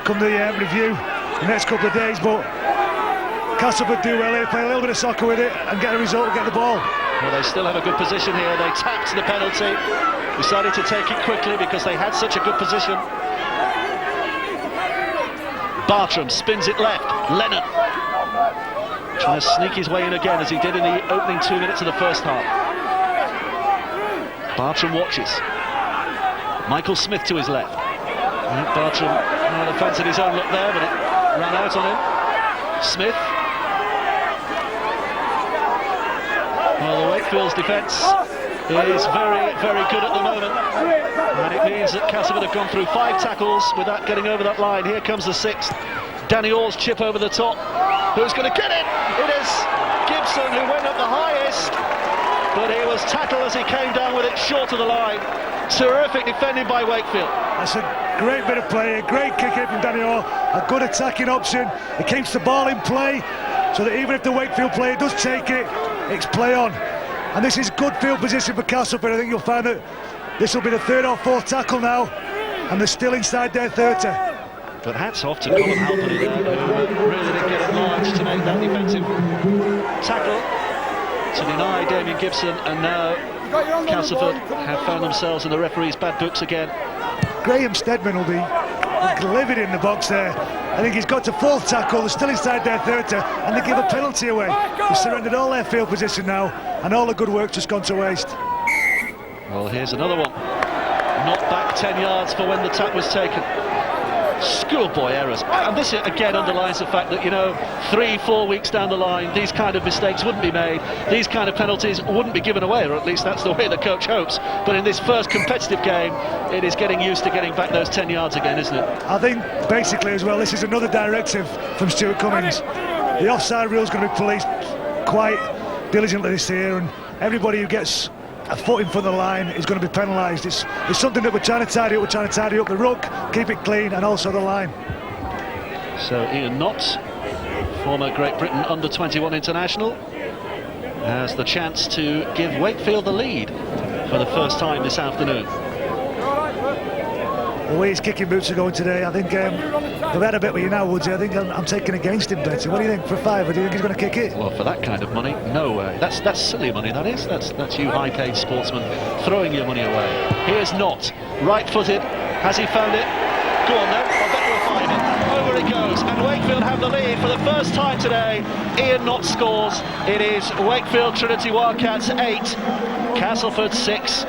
come the review the next couple of days, but Castleford do well. They play a little bit of soccer with it and get a result and get the ball. Well, they still have a good position here. They tapped the penalty, decided to take it quickly because they had such a good position. Bartram spins it left. Lennon trying to sneak his way in again, as he did in the opening 2 minutes of the first half. Bartram watches. Michael Smith to his left. Bartram rather fancied his own look there, but it ran out on him. Smith. Well, the Wakefield's defence is very, very good at the moment, and it means that Castleford have gone through 5 tackles without getting over that line. Here comes the 6th. Danny Orr's chip over the top. Who's going to get it? It is Gibson, who went up the highest, but he was tackled as he came down with it short of the line. Terrific defending by Wakefield. That's a great bit of play, a great kick in from Danny Orr, a good attacking option. It keeps the ball in play, so that even if the Wakefield player does take it, it's play on. And this is good field position for Castleford. I think you'll find that this will be the 3rd or 4th tackle now, and they're still inside their 30. But hats off to Colin Halpenny there, who really did get it large to make that defensive tackle to deny Damien Gibson, and now Castleford have found themselves in the referee's bad books again. Graham Stedman will be livid in the box there. I think he's got to 4th tackle. They're still inside their 30, and they give a penalty away. They've surrendered all their field position now, and all the good work just gone to waste. Well, here's another one. Not back 10 yards for when the tap was taken. Schoolboy errors. And this again underlines the fact that, you know, 3-4 weeks down the line, these kind of mistakes wouldn't be made, these kind of penalties wouldn't be given away, or at least that's the way the coach hopes. But in this first competitive game, it is getting used to getting back those 10 yards again, isn't it? I think basically as well, this is another directive from Stuart Cummings. The offside rule is going to be policed quite diligently this year, and everybody who gets a foot in front of the line is going to be penalised. It's something that we're trying to tidy up. We're trying to tidy up the ruck, keep it clean, and also the line. So Ian Knott, former Great Britain under-21 international, has the chance to give Wakefield the lead for the first time this afternoon. The way his kicking boots are going today, I think they've had a bit with you now, Woodsy. I think I'm taking against him, Betty. What do you think for a fiver? Do you think he's going to kick it? Well, for that kind of money, no way. That's silly money, that is. That's you high-paid sportsmen throwing your money away. Here's Knott, right-footed. Has he found it? Go on then, I bet we'll find it. Over it goes, and Wakefield have the lead for the first time today. Ian Knott scores. It is Wakefield Trinity Wildcats 8, Castleford 6.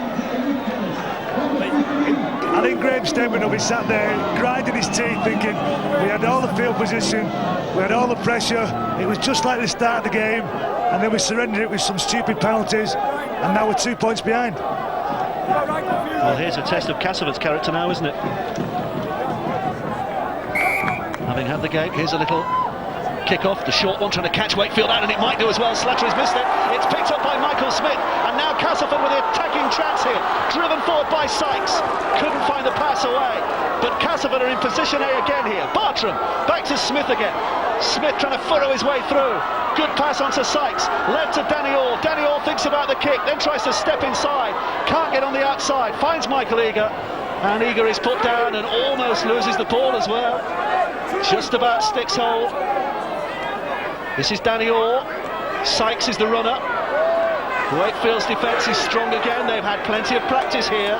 I think Graham Stedman will be sat there grinding his teeth thinking we had all the field position, we had all the pressure, it was just like the start of the game, and then we surrendered it with some stupid penalties, and now we're 2 points behind. Well, here's a test of Castleford's character now, isn't it? Having had the game, here's a little kick-off, the short one trying to catch Wakefield out, and it might do as well. Slattery's missed it. It's picked up by Michael Smith, and now Castleford with the attacking chance here. Driven forward by Sykes. Couldn't find the pass away, but Castleford are in position A again here. Bartram, back to Smith again. Smith trying to furrow his way through. Good pass onto Sykes. Led to Danny Orr. Danny Orr thinks about the kick, then tries to step inside. Can't get on the outside. Finds Michael Eager, and Eager is put down and almost loses the ball as well. Just about sticks hold. This is Danny Orr. Sykes is the runner. Wakefield's defence is strong again. They've had plenty of practice here,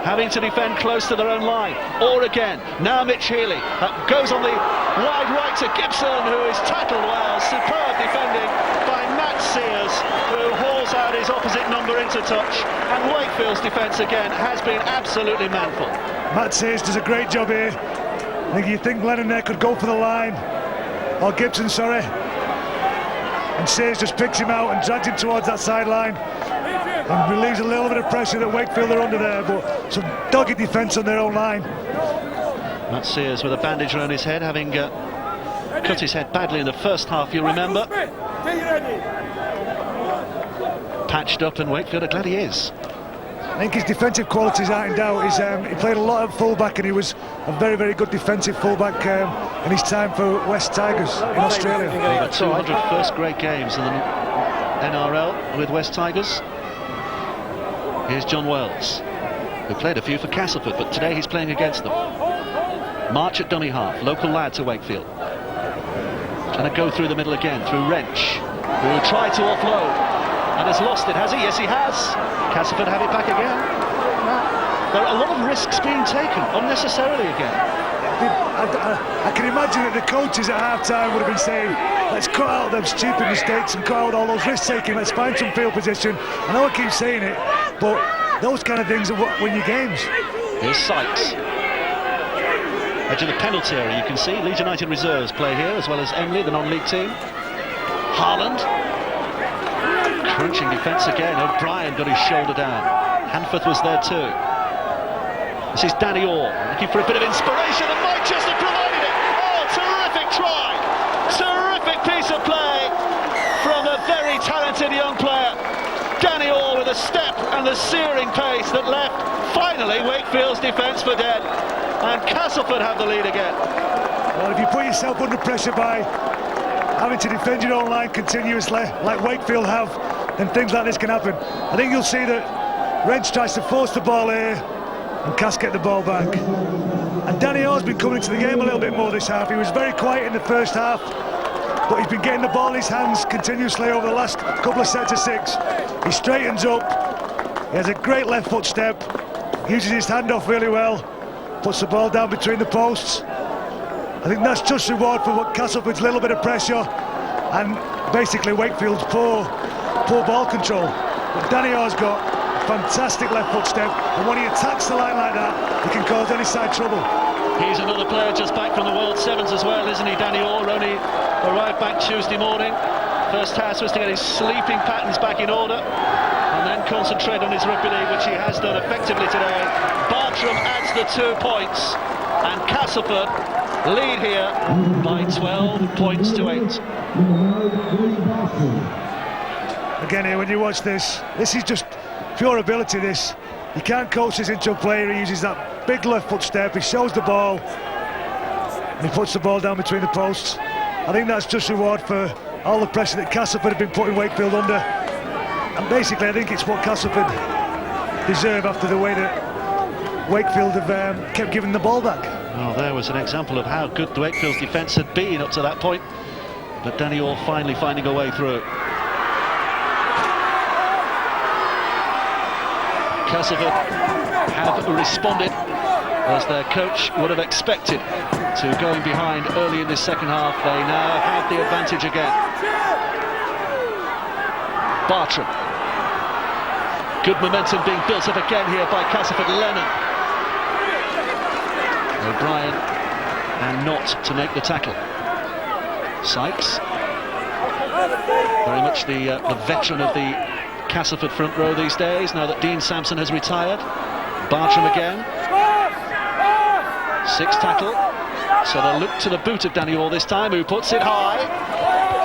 having to defend close to their own line. Orr again. Now Mitch Healy goes on the wide right to Gibson, who is tackled well. Superb defending by Matt Sears, who hauls out his opposite number into touch. And Wakefield's defence again has been absolutely manful. Matt Sears does a great job here. I think you think Lennon there could go for the line, or Gibson, sorry, and Sears just picks him out and drags him towards that sideline and relieves a little bit of pressure that Wakefield are under there, but some dogged defence on their own line. Matt Sears with a bandage around his head, having cut his head badly in the first half, you'll remember. Patched up, and Wakefield are glad he is. I think his defensive qualities aren't in doubt. He played a lot of fullback, and he was a very, very good defensive fullback in his time for West Tigers in Australia. Over 200 first-grade games in the NRL with West Tigers. Here's John Wells, who played a few for Castleford, but today he's playing against them. March at dummy half, local lad to Wakefield. Trying to go through the middle again, through Wrench, who will try to offload. And has lost it, has he? Yes, he has. Castleford have it back again. There are a lot of risks being taken, unnecessarily again. I can imagine that the coaches at half-time would have been saying, let's cut out them stupid mistakes and cut out all those risk-taking, let's find some field position. I know I keep saying it, but those kind of things are what win you games. Here's Sykes. Edge of the penalty area, you can see. Leeds United reserves play here, as well as Emley, the non-league team. Haaland. Crunching defence again. O'Brien got his shoulder down. Hanforth was there too. This is Danny Orr looking for a bit of inspiration, and Manchester provided it. Oh, terrific try! Terrific piece of play from a very talented young player. Danny Orr with a step and the searing pace that left finally Wakefield's defence for dead, and Castleford have the lead again. Well, if you put yourself under pressure by having to defend your own line continuously, like Wakefield have, then things like this can happen. I think you'll see that Wrench tries to force the ball here, and Cass get the ball back. And Danny Orr's been coming into the game a little bit more this half. He was very quiet in the first half, but he's been getting the ball in his hands continuously over the last couple of sets of six. He straightens up, he has a great left foot step, uses his hand off really well, puts the ball down between the posts. I think that's just reward for what Castleford's little bit of pressure and basically Wakefield's poor ball control. But Danny Orr's got fantastic left foot step, and when he attacks the line like that, he can cause any side trouble. He's another player just back from the World Sevens as well, isn't he? Danny Orr only arrived back Tuesday morning. First task was to get his sleeping patterns back in order and then concentrate on his rugby league, which he has done effectively today. Bartram adds the 2 points, and Castleford lead here by 12 points to 8. Again here, when you watch this is just pure ability, this. You can't coach this into a player. He uses that big left foot step, he shows the ball, and he puts the ball down between the posts. I think that's just reward for all the pressure that Castleford have been putting Wakefield under. And basically, I think it's what Castleford deserve after the way that Wakefield have kept giving the ball back. Well, there was an example of how good the Wakefield's defence had been up to that point, but Danny Orr finally finding a way through. Castleford have responded as their coach would have expected to going behind early in this second half. They now have the advantage again. Bartram. Good momentum being built up again here by Castleford. Lennon. O'Brien and not to make the tackle. Sykes. Very much the veteran of the Castleford front row these days, now that Dean Sampson has retired. Bartram again. 6th tackle. So they'll look to the boot of Danny Orr this time, who puts it high.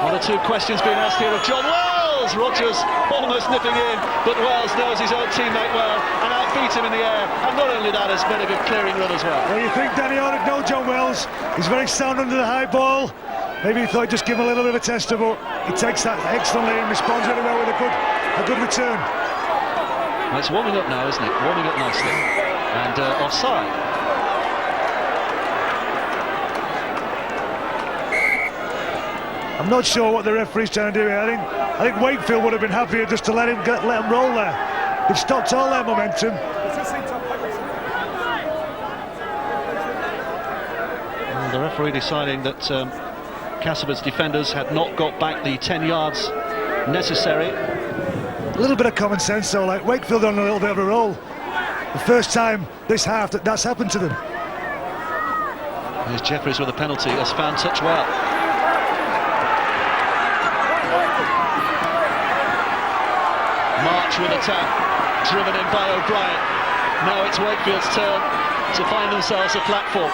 1 or 2 questions being asked here of John Wells. Rogers almost nipping in, but Wells knows his own teammate well and outbeat him in the air. And not only that, has made a good clearing run as well. Well, you think Danny Orr would know John Wells. He's very sound under the high ball. Maybe he thought he'd just give him a little bit of a tester, but he takes that excellently and responds very well with a good return. Well, it's warming up now, isn't it? Warming up nicely. And offside. I'm not sure what the referee's trying to do here. I think Wakefield would have been happier just to let him roll there. They've stopped all their momentum. Well, the referee deciding that Castleford's defenders had not got back the 10 yards necessary. A little bit of common sense though, like Wakefield on a little bit of a roll. The first time this half that's happened to them. Here's Jeffries with a penalty, has found touch well. March with a tap, driven in by O'Brien. Now it's Wakefield's turn to find themselves a platform.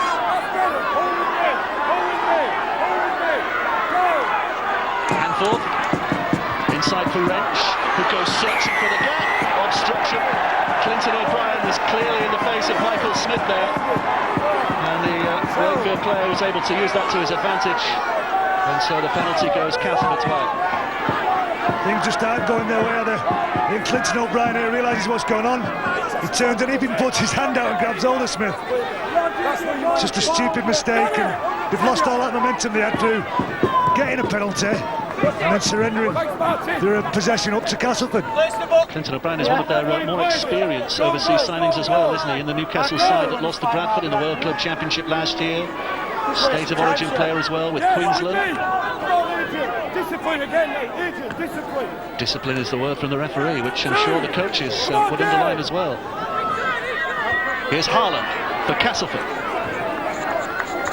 Hanforth, inside for Wrench, who goes searching for the gap. Obstruction. Clinton O'Brien was clearly in the face of Michael Smith there. And the Wakefield player was able to use that to his advantage. And so the penalty goes Castleford's way. Things just aren't going their way, are they? I think Clinton O'Brien here realises what's going on. He turns and even puts his hand out and grabs hold of Smith. It's just a stupid mistake, and they've lost all that momentum they had through getting a penalty and then surrendering their possession up to Castleford. Clinton O'Brien is one of their more experienced overseas signings as well, isn't he? In the Newcastle side that lost to Bradford in the World Club Championship last year. State of origin player as well with Queensland. Discipline again, mate. Discipline. Discipline is the word from the referee, which I'm sure the coaches would underline as well. Here's Harland for Castleford.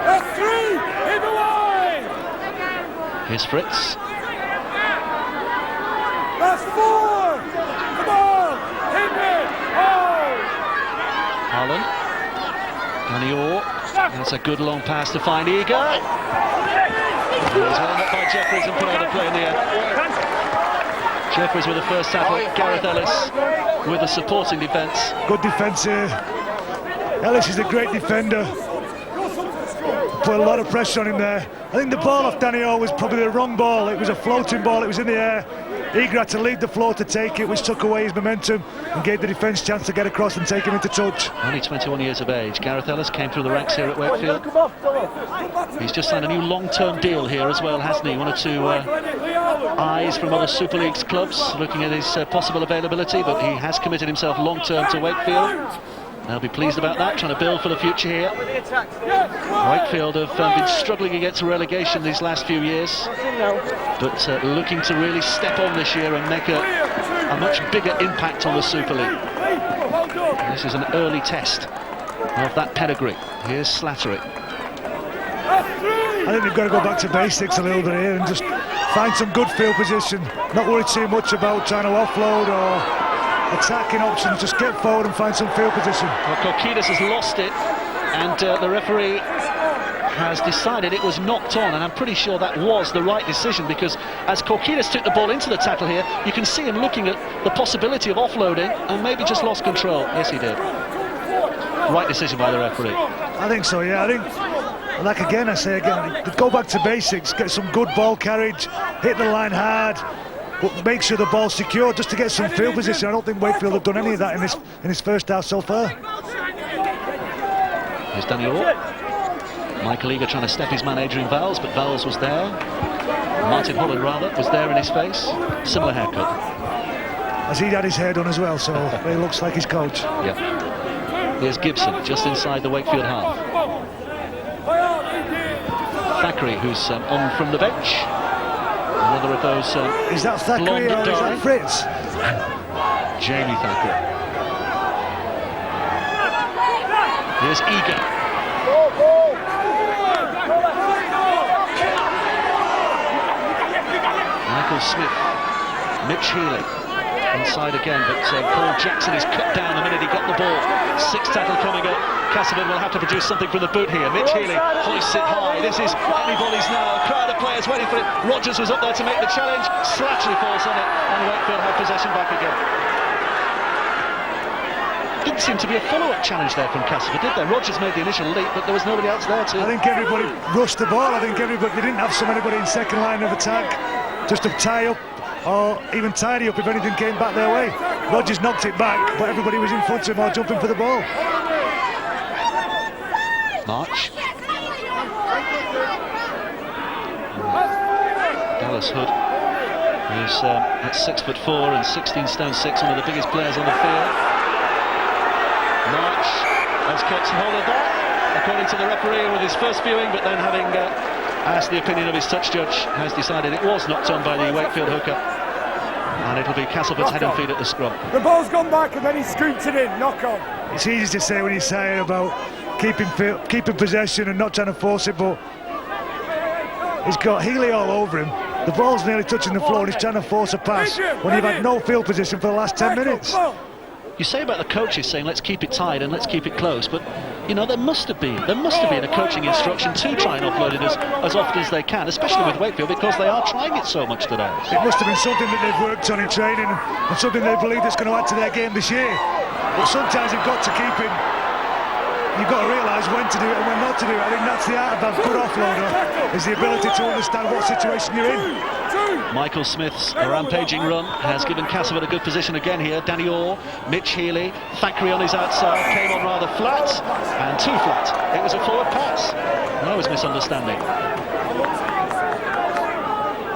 That's 3 in the line. Here's Fritz. That's 4. Come on, hit it. Oh. Harland. Danny Orr. That's a good long pass to find Eager. It was wound up by Jeffries and put out of play in the end. Jeffries with the first tackle. Gareth Ellis with the supporting defence. Good defence here. Ellis is a great defender. Put a lot of pressure on him there. I think the ball off Danny Orr was probably the wrong ball. It was a floating ball, it was in the air. Eager had to leave the floor to take it, which took away his momentum and gave the defence a chance to get across and take him into touch. Only 21 years of age. Gareth Ellis came through the ranks here at Wakefield. He's just signed a new long-term deal here as well, hasn't he? 1 or 2 eyes from other Super Leagues clubs looking at his possible availability, but he has committed himself long-term to Wakefield. They'll be pleased about that, trying to build for the future here. Wakefield have been struggling against relegation these last few years, but looking to really step on this year and make a a much bigger impact on the Super League. And this is an early test of that pedigree. Here's Slattery. I think they've got to go back to basics a little bit here and just find some good field position. Not worry too much about trying to offload or attacking options. Just get forward and find some field position. Well, Korkidas has lost it, and the referee has decided it was knocked on, and I'm pretty sure that was the right decision, because as Korkidas took the ball into the tackle here, you can see him looking at the possibility of offloading and maybe just lost control. Yes, he did. Right decision by the referee. I think so, yeah. I think, like again, I say again, go back to basics, get some good ball carriage, hit the line hard, but make sure the ball's secure just to get some field position. I don't think Wakefield have done any of that in this first half so far. Here's Danny Orr. Michael Eager trying to step his man Adrian Vowles, but Vowles was there. Martin Holland, rather, was there in his face. Similar haircut. As he'd had his hair done as well, so he looks like his coach. Yeah. Here's Gibson, just inside the Wakefield half. Thackeray, who's on from the bench. Another of those is that Thackeray or is that Fritz? Jamie Thackeray. Here's Eager. Michael Smith. Mitch Healy. Inside again, but Paul Jackson is cut down the minute he got the ball. 6 tackle coming up. Castleford will have to produce something from the boot here. Mitch Healy hoists it high. This is anybody's now. A crowd of players waiting for it. Rogers was up there to make the challenge. Slattery falls on it, and Wakefield have possession back again. Didn't seem to be a follow-up challenge there from Castleford, did there? Rogers made the initial leap, but there was nobody else there to... I think everybody rushed the ball. I think they didn't have anybody in second line of attack just to tie up or even tidy up if anything came back their way. Rogers knocked it back, but everybody was in front of him or jumping for the ball. March. Dallas Hood, who's at 6'4" and 16 stone 6, one of the biggest players on the field. March has kept hold of that, according to the referee with his first viewing, but then having asked the opinion of his touch judge, has decided it was knocked on by the Wakefield hooker, and it'll be Castleford's head and feet at the scrum. The ball's gone back and then he scoots it in, knock on. It's easy to say when you're saying about keeping possession and not trying to force it, but he's got Healy all over him. The ball's nearly touching the floor and he's trying to force a pass when you've had no field position for the last 10 minutes. You say about the coaches saying let's keep it tight and let's keep it close, but you know there must have been a coaching instruction to try and offload it as often as they can, especially with Wakefield, because they are trying it so much today. It must have been something that they've worked on in training and something they believe that's going to add to their game this year. But sometimes you've got to keep it. You've got to realise when to do it and when not to do it. I think that's the art of a good offloader, is the ability to understand what situation you're in. Michael Smith's rampaging run has given Castleford a good position again here. Danny Orr, Mitch Healy, Thackeray on his outside, came on rather flat and too flat. It was a forward pass. That was misunderstanding.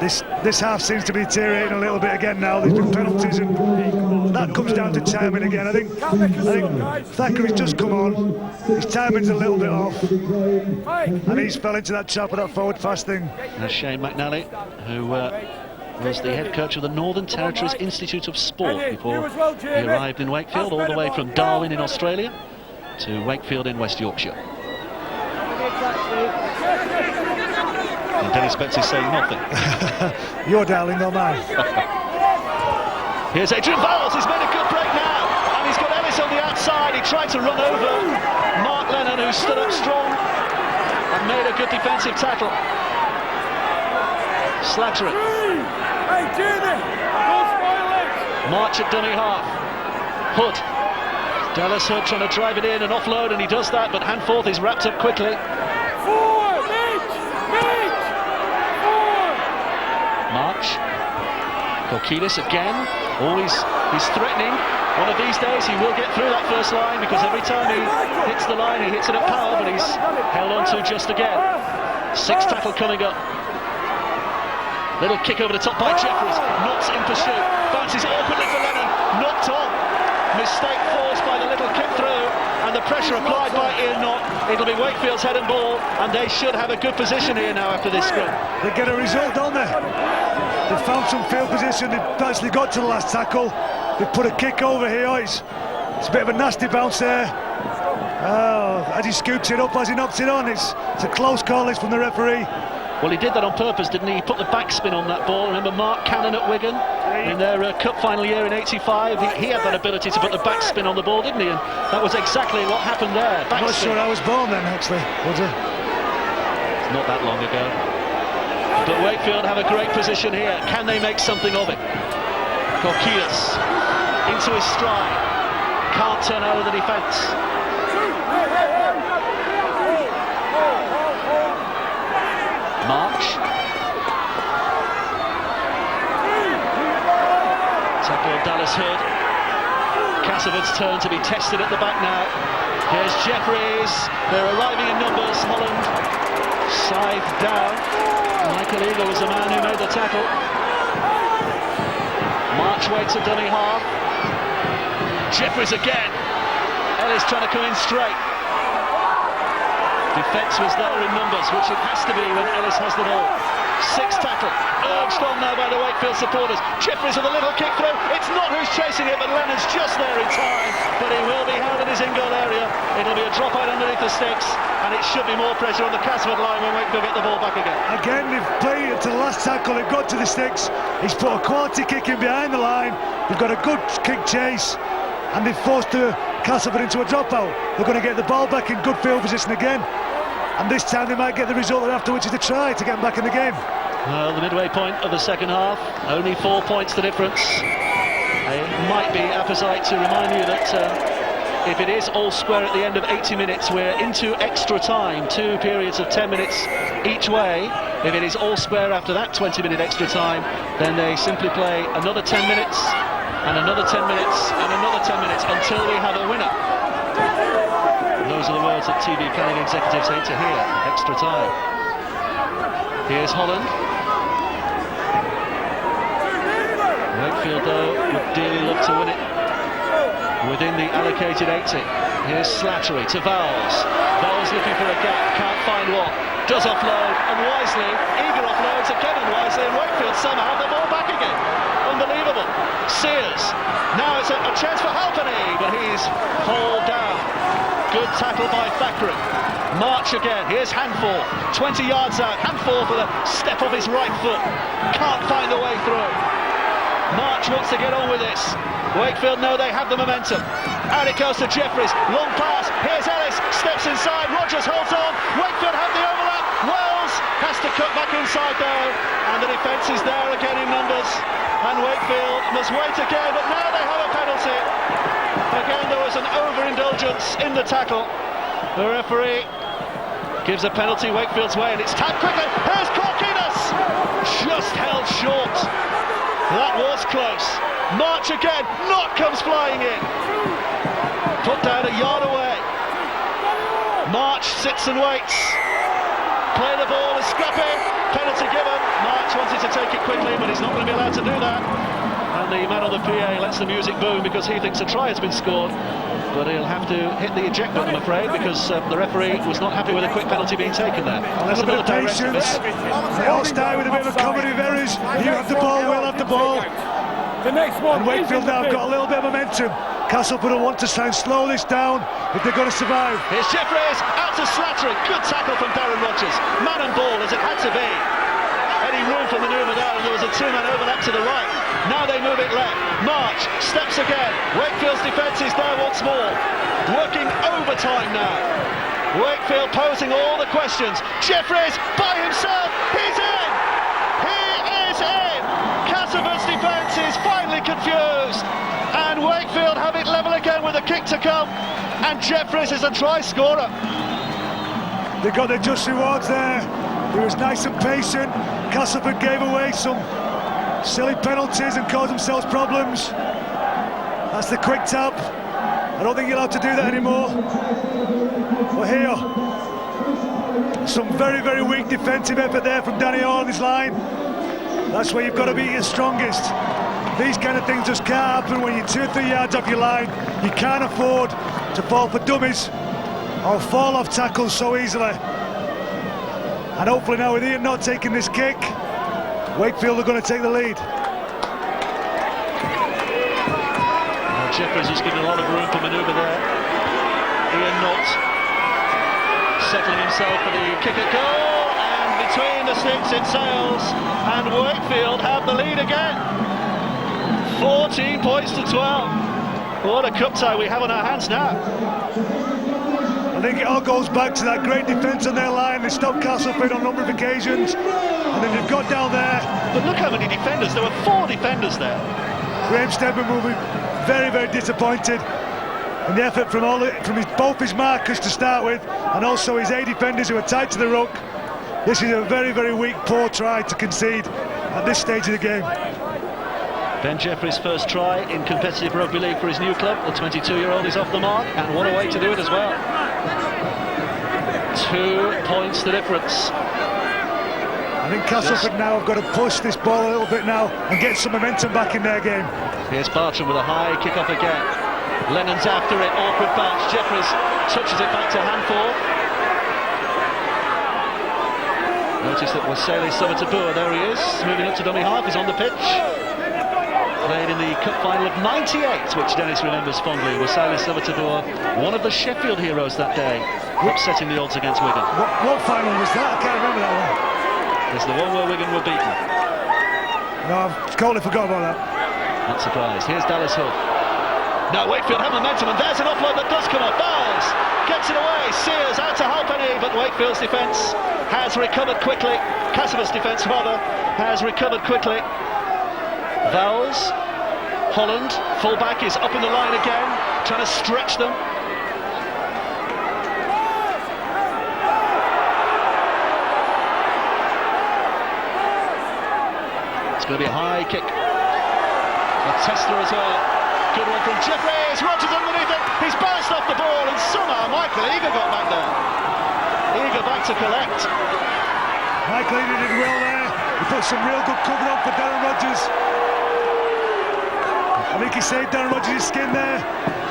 This half seems to be deteriorating a little bit again now. There's been penalties and that comes down to timing again. I think Thackeray's just come on. His timing's a little bit off, and he's fell into that trap of that forward pass thing. That's Shane McNally, who was the head coach of the Northern Territories Institute of Sport before he arrived in Wakefield, all the way from Darwin in Australia to Wakefield in West Yorkshire. And Dennis Betts is saying nothing. Your darling, not mine. Here's Adrian Vowles. He's made a good break now, and he's got Ellis on the outside. He tried to run over Mark Lennon, who stood up strong and made a good defensive tackle. Slattery. Hey, Jimmy! March at dummy half. Hood. Dallas Hood trying to drive it in and offload, and he does that, but Handforth is wrapped up quickly. March. Korkidas again. Always, he's threatening. One of these days he will get through that first line, because every time he hits the line, he hits it at power, but he's held on to just again. 6 tackle coming up. Little kick over the top by Jeffries. Not in pursuit. Bounces awkwardly for Lennon. Knocked on. Mistake forced by the little kick through, and the the pressure applied by Ian Knott. It'll be Wakefield's head and ball, and they should have a good position here now after this scrum. They get a result, don't they? They found some field position. They've actually got to the last tackle. They put a kick over here. It's a bit of a nasty bounce there. Oh, as he scoops it up, as he knocks it on, it's a close call. This from the referee. Well, he did that on purpose, didn't he? He put the backspin on that ball. Remember Mark Cannon at Wigan in their cup final year in '85? He had that ability to put the backspin on the ball, didn't he? And that was exactly what happened there. I'm not sure I was born then, actually, was it? Not that long ago. But Wakefield have a great position here. Can they make something of it? Gorkias into his stride. Can't turn over the defence. March. Tackle Dallas Hood. Castleford's turn to be tested at the back now. Here's Jeffries. They're arriving in numbers. Holland. Scythe down. Michael Eagle was the man who made the tackle. March waits a dummy half. Jeffries again. Ellis trying to come in straight. Defence was there in numbers, which it has to be when Ellis has the ball. Sixth tackle, urged on now by the Wakefield supporters. Jeffries with a little kick through. It's not who's chasing it, but Leonard's just there in time. But he will be held in his in-goal area. It'll be a drop out underneath the sticks, and it should be more pressure on the Castleford line when Wakefield get the ball back again. Again, they've played it to the last tackle. They've got to the sticks. He's put a quality kick in behind the line. They've got a good kick chase, and they've forced the Castleford into a dropout. They're going to get the ball back in good field position again. And this time they might get the result after, which is a try to get them back in the game. Well, the midway point of the second half, only 4 points the difference. It might be apposite to remind you that if it is all square at the end of 80 minutes, we're into extra time, 2 periods of 10 minutes each way. If it is all square after that 20-minute extra time, then they simply play another 10 minutes, and another 10 minutes, and another 10 minutes until we have a winner. Those are the words that TV planning executives hate to hear. Extra time. Here's Holland. Wakefield, though, would dearly love to win it within the allocated 80. Here's Slattery to Vowles. Vowles looking for a gap, can't find one. Does offload, and wisely, eager offloads again and wisely, and Wakefield somehow have the ball back again. Unbelievable. Sears. Now it's a chance for Halpenny, but he's hauled down. Good tackle by Thackeray. March again. Here's Handfall. 20 yards out. Handfall for the step of his right foot. Can't find the way through. March wants to get on with this. Wakefield know they have the momentum. Out it goes to Jeffries. Long pass. Here's Ellis. Steps inside. Rogers holds on. Wakefield have the overlap. Wells has to cut back inside though. And the defence is there again in numbers. And Wakefield must wait again. But now they have a penalty. Again, there was an overindulgence in the tackle. The referee gives a penalty Wakefield's way, and it's tapped quickly. Here's Corkinas! Just held short. That was close. March again. Knott comes flying in. Put down a yard away. March sits and waits. Play the ball, is scrappy. Penalty given. March wanted to take it quickly, but he's not going to be allowed to do that. And the man on the PA lets the music boom because he thinks a try has been scored. But he'll have to hit the eject button, I'm afraid, because the referee was not happy with a quick penalty being taken there. That's a bit of patience. They all start with a bit of a comedy of errors. You have the ball, we'll have the ball. The next one. And Wakefield now have got a little bit of momentum. Castleford will want to try and slow this down if they're going to survive. Here's Jeffries, out to Slattery. Good tackle from Darren Rogers. Man and ball as it had to be. Any room for manoeuvre there, and there was a two-man overlap to the right. Now they move it left. March steps again. Wakefield's defence is there once more. Working overtime now. Wakefield posing all the questions. Jeffries by himself. He's in. He is in. Castleford's defence is finally confused. And Wakefield have it level again with a kick to come. And Jeffries is a try scorer. They got their just rewards there. He was nice and patient. Castleford gave away some silly penalties and caused themselves problems. That's the quick tap. I don't think you're allowed to do that anymore. But here, some very, very weak defensive effort there from Danny Orr on his line. That's where you've got to be your strongest. These kind of things just can't happen when you're 2 or 3 yards off your line. You can't afford to fall for dummies or fall off tackles so easily. And hopefully now with Ian not taking this kick, Wakefield are going to take the lead. Well, Jeffries has given a lot of room for manoeuvre there. Ian Knott settling himself for the kick at goal, and between the sticks it sails, and Wakefield have the lead again. 14 points to 12. What a cup tie we have on our hands now. I think it all goes back to that great defence on their line. They stopped Castleford on a number of occasions, and then they've got down there. But look how many defenders, there were 4 defenders there. Graham Steadman will be very, very disappointed in the effort from both his markers to start with, and also his A defenders who are tied to the ruck. This is a very, very weak, poor try to concede at this stage of the game. Ben Jeffries' first try in competitive rugby league for his new club. The 22-year-old is off the mark, and what a way to do it as well. 2 points the difference. I think Castleford now have got to push this ball a little bit now and get some momentum back in their game. Here's Bartram with a high kick-off again. Lennon's after it, awkward bounce. Jeffries touches it back to Hanford. Notice that Wasele Summertabua, there he is, moving up to dummy half, he's on the pitch. Played in the cup final of '98, which Dennis remembers fondly. Wasele Summertabua, one of the Sheffield heroes that day, upsetting the odds against Wigan. What final was that? I can't remember that one. It's the one where Wigan were beaten. No, I've totally forgot about that. Not surprised. Here's Dallas Hood. Now Wakefield have momentum, and there's an offload that does come off. Bowles gets it away. Sears out to Halpenny, but Wakefield's defence has recovered quickly. Castleford's defence, rather, has recovered quickly. Vowles, Holland, full-back, is up in the line again, trying to stretch them. It's going to be a high kick. A tester as well. Good one from Jeffries. Rogers underneath it. He's bounced off the ball, and somehow Michael Eager got back there. Eager back to collect. Michael Eager did well there. He put some real good cover on for Darren Rogers. I think he saved Darren Rogers' skin there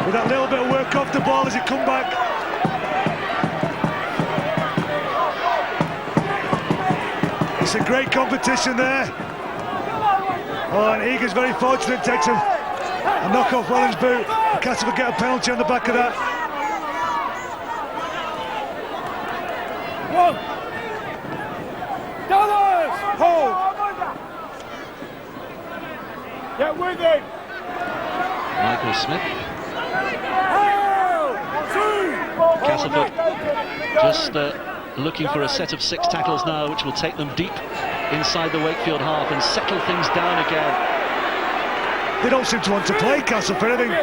with that little bit of work off the ball as he come back. It's a great competition there. Oh, and Eager's very fortunate, takes a knock off Welland's boot. Castleford get a penalty on the back of that. One. Dallas! Hold! Get with him! Michael Smith. Hold! 2! Castleford just looking for a set of 6 tackles now, which will take them deep inside the Wakefield half and settle things down again. They don't seem to want to play Castleford. I think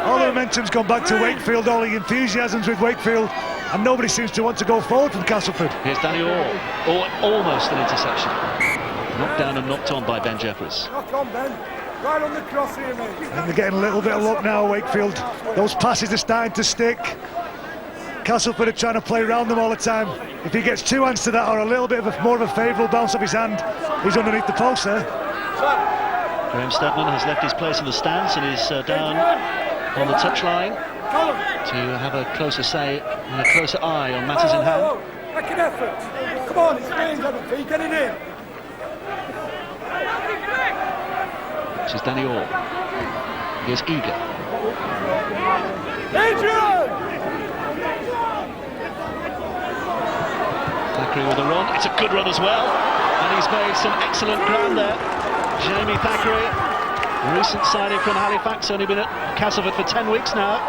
all the momentum's gone back to Wakefield, all the enthusiasm's with Wakefield, and nobody seems to want to go forward from Castleford. Here's Danny Orr. Oh, almost an interception. Knocked down and knocked on by Ben Jeffries. Knock on, Ben. Right on the cross here, mate. And they're getting a little bit of luck now, Wakefield. Those passes are starting to stick. Castleford are trying to play around them all the time. If he gets 2 hands to that, or a little bit of more of a favourable bounce off his hand, he's underneath the post there. Graham Steadman has left his place in the stands and is down on the touchline to have a closer say and a closer eye on matters in hand. Make an effort. Come on, it's games, everything. Get it in. This is Danny Orr. Here's Eager. Adrian! Thackeray with a run. It's a good run as well. And he's made some excellent ground there. Jamie Thackeray, recent signing from Halifax, only been at Castleford for 10 weeks now,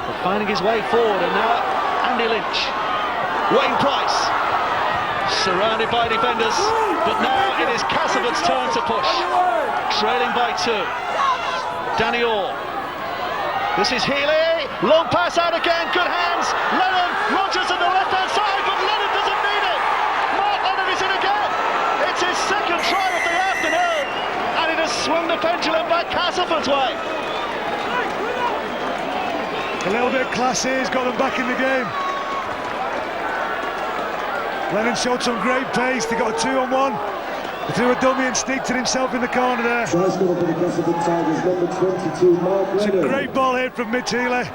but finding his way forward. And now Andy Lynch. Wayne Price, surrounded by defenders, but now it is Castleford's turn to push. Trailing by 2. Danny Orr. This is Healy. Long pass out again. Good hands. Lennon. Rogers on the left-hand side, but Lennon doesn't need it. Mark Lennon is in again. It's his second try of the afternoon, and it has swung the pendulum back Castleford's way. A little bit of class here, he's got them back in the game. Lennon showed some great pace. They got a 2-on-1. He threw a dummy and sneaked it himself in the corner there. Try scorer for the Castleford Tigers, number 22, Mark It's a Lennon. great ball here from Mitch Healy.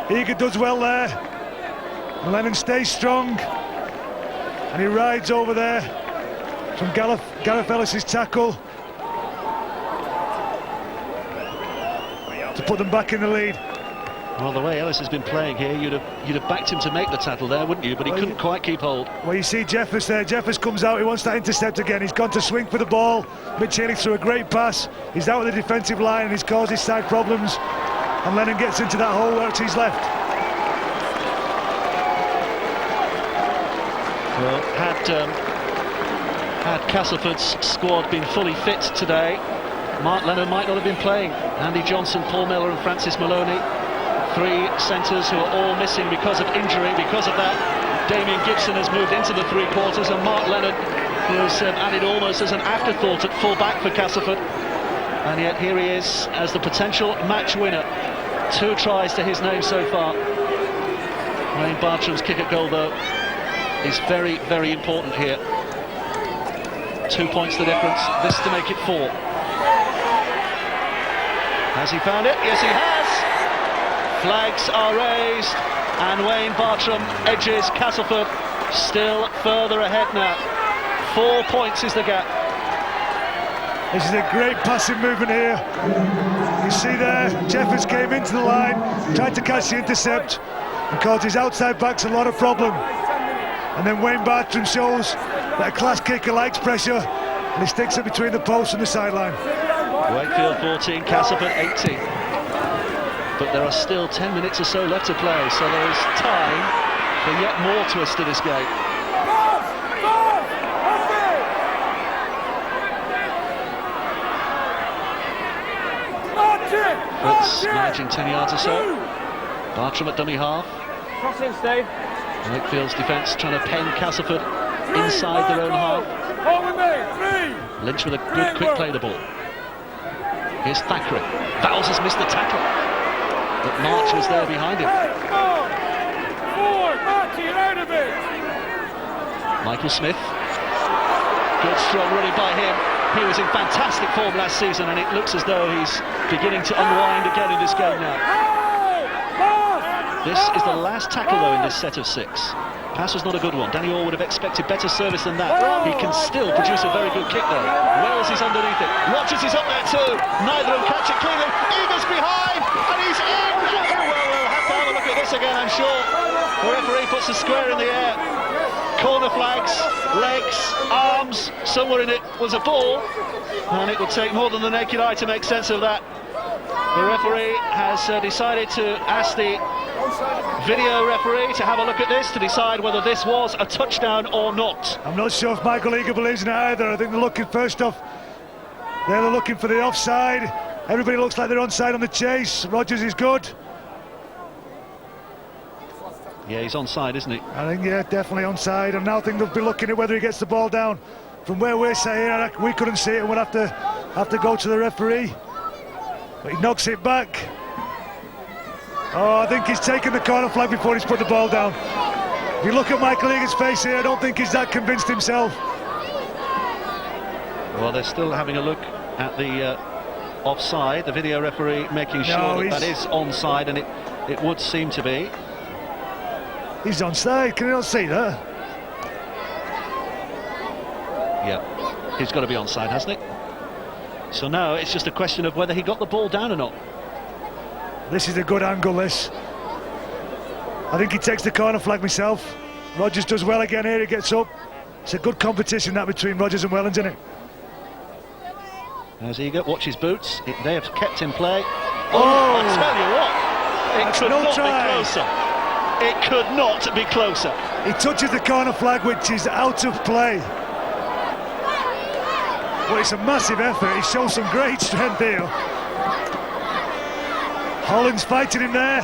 Eager does well there. And Lennon stays strong. And he rides over there from Gareth Ellis's tackle to put them back in the lead. Well, the way Ellis has been playing here, you'd have backed him to make the tackle there, wouldn't you? But he couldn't quite keep hold. Well, you see Jeffers there. Jeffers comes out. He wants that intercept again. He's gone to swing for the ball. Mitch Healy threw a great pass. He's out of the defensive line and he's caused his side problems. And Lennon gets into that hole where he's left. Well, had Castleford's squad been fully fit today, Mark Lennon might not have been playing. Andy Johnson, Paul Miller and Francis Maloney, three centres who are all missing because of injury. Because of that, Damien Gibson has moved into the three quarters, and Mark Lennon was added almost as an afterthought at full back for Castleford. And yet here he is as the potential match winner. 2 tries to his name so far. Wayne Bartram's kick at goal, though, is very, very important here. 2 points the difference, this to make it 4. Has he found it? Yes, he has. Flags are raised, and Wayne Bartram edges Castleford still further ahead now. 4 points is the gap. This is a great passing movement here. You see there, Jeffers came into the line, tried to catch the intercept, and caused his outside backs a lot of problem. And then Wayne Bartram shows that a class kicker likes pressure, and he sticks it between the post and the sideline. Wakefield 14, Castleford 18. But there are still 10 minutes or so left to play, so there is time for yet more twist to this game. Fritz managing 10 yards or so. Bartram at dummy half. Crossing, Steve. Wakefield's defence trying to pen Castleford inside their own half. Lynch with a good quick play the ball. Here's Thackeray. Vowles has missed the tackle, but March was there behind him. Michael Smith. Good strong running by him. He was in fantastic form last season, and it looks as though he's beginning to unwind again in this game now. This is the last tackle, though, in this set of 6. Pass was not a good one. Danny Orr would have expected better service than that. He can still produce a very good kick, though. Wells is underneath it. Rogers is up there too. Neither of them catch it cleanly. Eagles behind, and he's in. We'll have to have a look at this again, I'm sure. The referee puts the square in the air. Corner flags, legs, arms. Somewhere in it was a ball, and it would take more than the naked eye to make sense of that. The referee has decided to ask the video referee to have a look at this to decide whether this was a touchdown or not. I'm not sure if Michael Eager believes in it either. I think they're looking, first off, they're looking for the offside. Everybody looks like they're onside on the chase. Rogers is good. Yeah, he's onside, isn't he? I think, yeah, definitely onside. And now I think they'll be looking at whether he gets the ball down. From where we're sat here, we couldn't see it, and we'll have to go to the referee. But he knocks it back. Oh, I think he's taken the corner flag before he's put the ball down. If you look at Michael Eager's face here, I don't think he's that convinced himself. Well, they're still having a look at the offside. The video referee making sure that is onside, and it would seem to be. He's onside, can you not see that? Yeah, he's got to be onside, hasn't he? So now it's just a question of whether he got the ball down or not. This is a good angle, this. I think he takes the corner flag myself. Rogers does well again here, he gets up. It's a good competition that between Rogers and Wellens, isn't it? As Eager, watch his boots. They have kept in play. Oh, I tell you what, it could not be closer. It could not be closer. He touches the corner flag, which is out of play. Well, it's a massive effort. He shows some great strength here. Holland's fighting him there.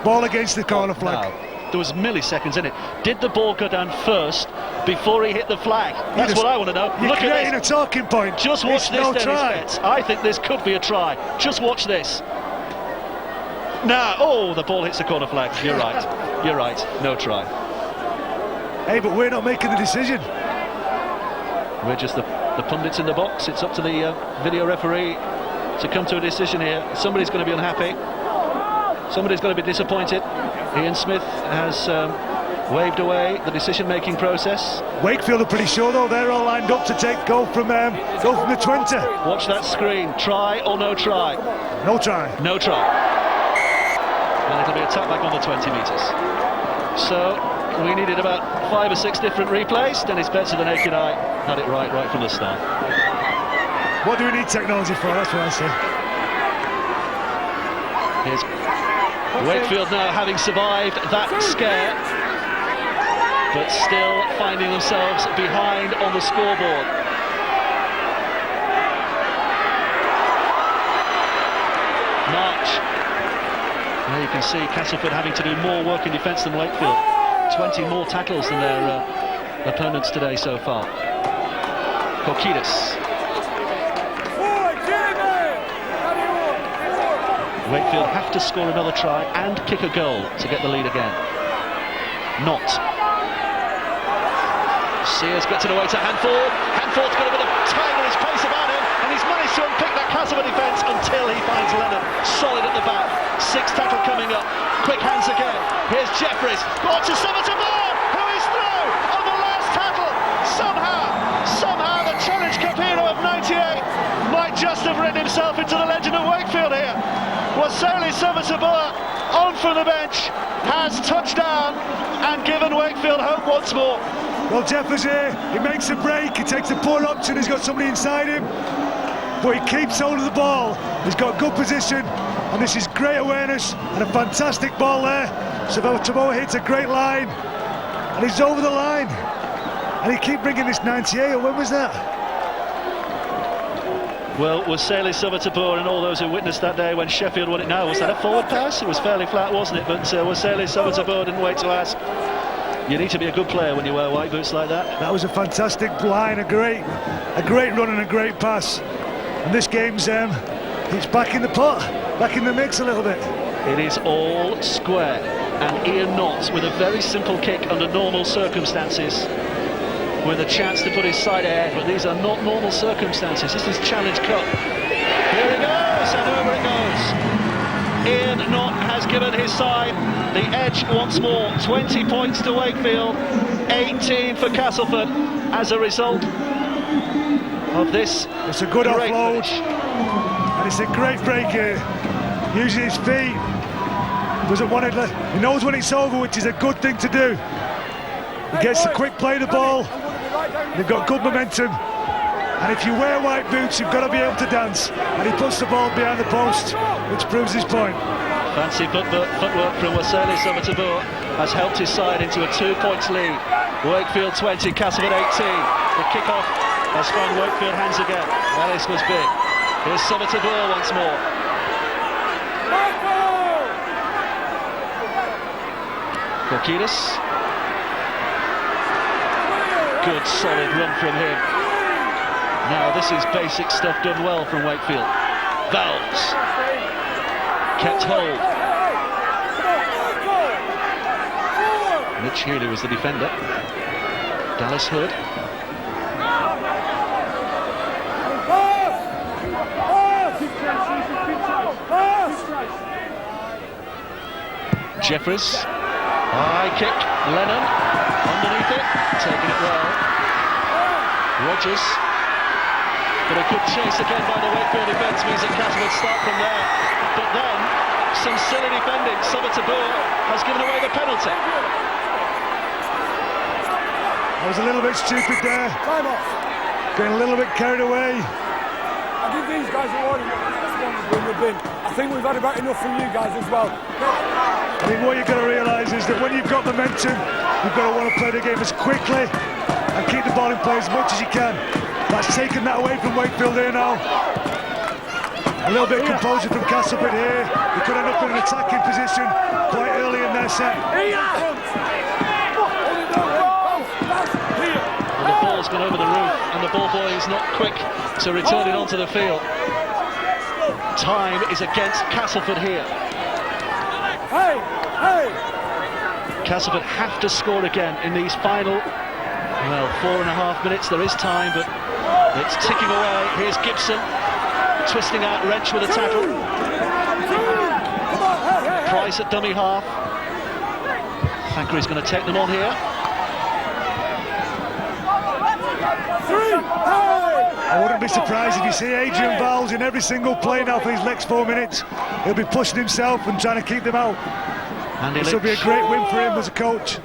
Ball against the corner flag. No, there was milliseconds in it. Did the ball go down first before he hit the flag? That's what I want to know. You're Look creating at this. A talking point. Just watch this, no Dennis try. Betts. I think this could be a try. Just watch this. Now, oh, the ball hits the corner flag. You're right. You're right. No try. Hey, but we're not making the decision. We're just the pundits in the box. It's up to the video referee to come to a decision here. Somebody's going to be unhappy. Somebody's going to be disappointed. Ian Smith has waved away the decision-making process. Wakefield are pretty sure though, they're all lined up to take goal from the 20. Watch that screen. Try or no try? No try. No try. And it'll be a tap back on the 20 metres. So we needed about 5 or 6 different replays. Dennis Betts with the naked eye had it right from the start. What do we need technology for? That's what I say. Here's Wakefield now, having survived that scare, but still finding themselves behind on the scoreboard. March. There you can see Castleford having to do more work in defence than Wakefield. 20 more tackles than their opponents today so far. Kokidis. Wakefield have to score another try and kick a goal to get the lead again. Not. Sears gets it away to Hanford. Hanford's got a bit of time and his pace about him, and he's managed to unpick that Castleford defence until he finds Lennon solid at the back. 6 tackle coming up. Quick hands again. Here's Jeffries. On to Summerton-Moore, who is through on the last tackle. Somehow the Challenge Cup hero of '98 might just have written himself into the legend of Wakefield here. Waseli Summerton-Moore on from the bench has touched down and given Wakefield hope once more. Well, Jeffers here, he makes a break, he takes a poor option, he's got somebody inside him, but he keeps hold of the ball. He's got good position, and this is great awareness and a fantastic ball there. Summerton-Moore hits a great line, and he's over the line, and he keeps bringing this 98. When was that? Well, Waseli Summerton-Moore and all those who witnessed that day when Sheffield won it now, was that a forward pass? It was fairly flat, wasn't it? But Waseli Summerton-Moore didn't wait to ask. You need to be a good player when you wear white boots like that. That was a fantastic line, a great run and a great pass. And this game's it's back in the pot, back in the mix a little bit. It is all square, and Ian Knott with a very simple kick under normal circumstances, with a chance to put his side ahead, but these are not normal circumstances. This is Challenge Cup. Here he goes, and over it goes. Ian Knott has given his side the edge once more. 20 points to Wakefield, 18 for Castleford as a result of this. It's a good offload, finish. and it's a great break here. Using his feet, doesn't want it. He knows when it's over, which is a good thing to do. He gets the quick play of the ball. They've got good momentum, and if you wear white boots, you've got to be able to dance. And he puts the ball behind the post, which proves his point. Fancy footwork from Waseli Summerton-Moore has helped his side into a 2-point lead. Wakefield 20, Castleford 18. The kick-off has found Wakefield hands again. Ellis was big. Here's Summerton-Moore once more. Kokidis. Good solid run from him. Now this is basic stuff done well from Wakefield. Valves. Kept hold. Mitch Healy was the defender. Dallas Hood. Jeffries. High kick. Lennon. Underneath it. Taking it well. Rogers. But a good chase again by the Wakefield defence means that Castleford start from there. But then, some silly defending. Summerton-Moore has given away the penalty. I was a little bit stupid there. Time off. Getting a little bit carried away. I give these guys a warning. I think we've had about enough from you guys as well. I think what you've got to realise is that when you've got momentum, you've got to want to play the game as quickly and keep the ball in play as much as you can. That's taken that away from Wakefield here now. A little bit of composure from Castleford here. They could end up in an attacking position quite early in their set. And the ball's gone over the roof, and the ball boy is not quick to return it onto the field. Time is against Castleford here. Castleford have to score again in these final Well, 4.5 minutes, there is time, but it's ticking away. Here's Gibson, twisting out Wrench with a tackle. Price at dummy half. Thankree's going to take them on here. I wouldn't be surprised if you see Adrian Vowles in every single play now for these next 4 minutes. He'll be pushing himself and trying to keep them out. This will be a great win for him as a coach.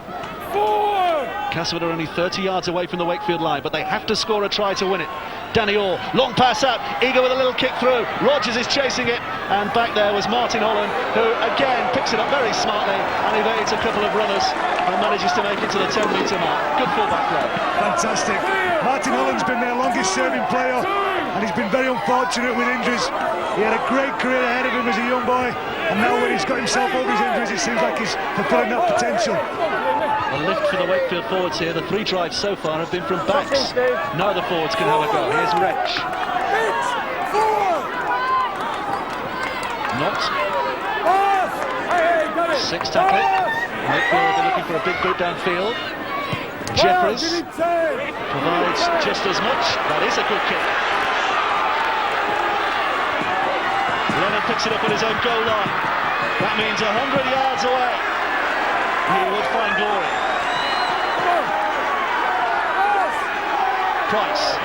Castleford are only 30 yards away from the Wakefield line, but they have to score a try to win it. Danny Orr, long pass out, Eager with a little kick through. Rogers is chasing it, and back there was Martin Holland, who again picks it up very smartly and evades a couple of runners and manages to make it to the 10-metre mark. Good full-back play. Fantastic. Martin Holland's been their longest serving player, and he's been very unfortunate with injuries. He had a great career ahead of him as a young boy, and now when he's got himself over his injuries, it seems like he's fulfilling that potential. A lift for the Wakefield forwards here. The 3 drives so far have been from backs. Now the forwards can have a go. Here's Wrench. Not. 6 tackle. Wakefield are looking for a big boot downfield. Jeffries provides just as much. That is a good kick. Lennon picks it up at his own goal line. That means 100 yards away. He would find glory. Price.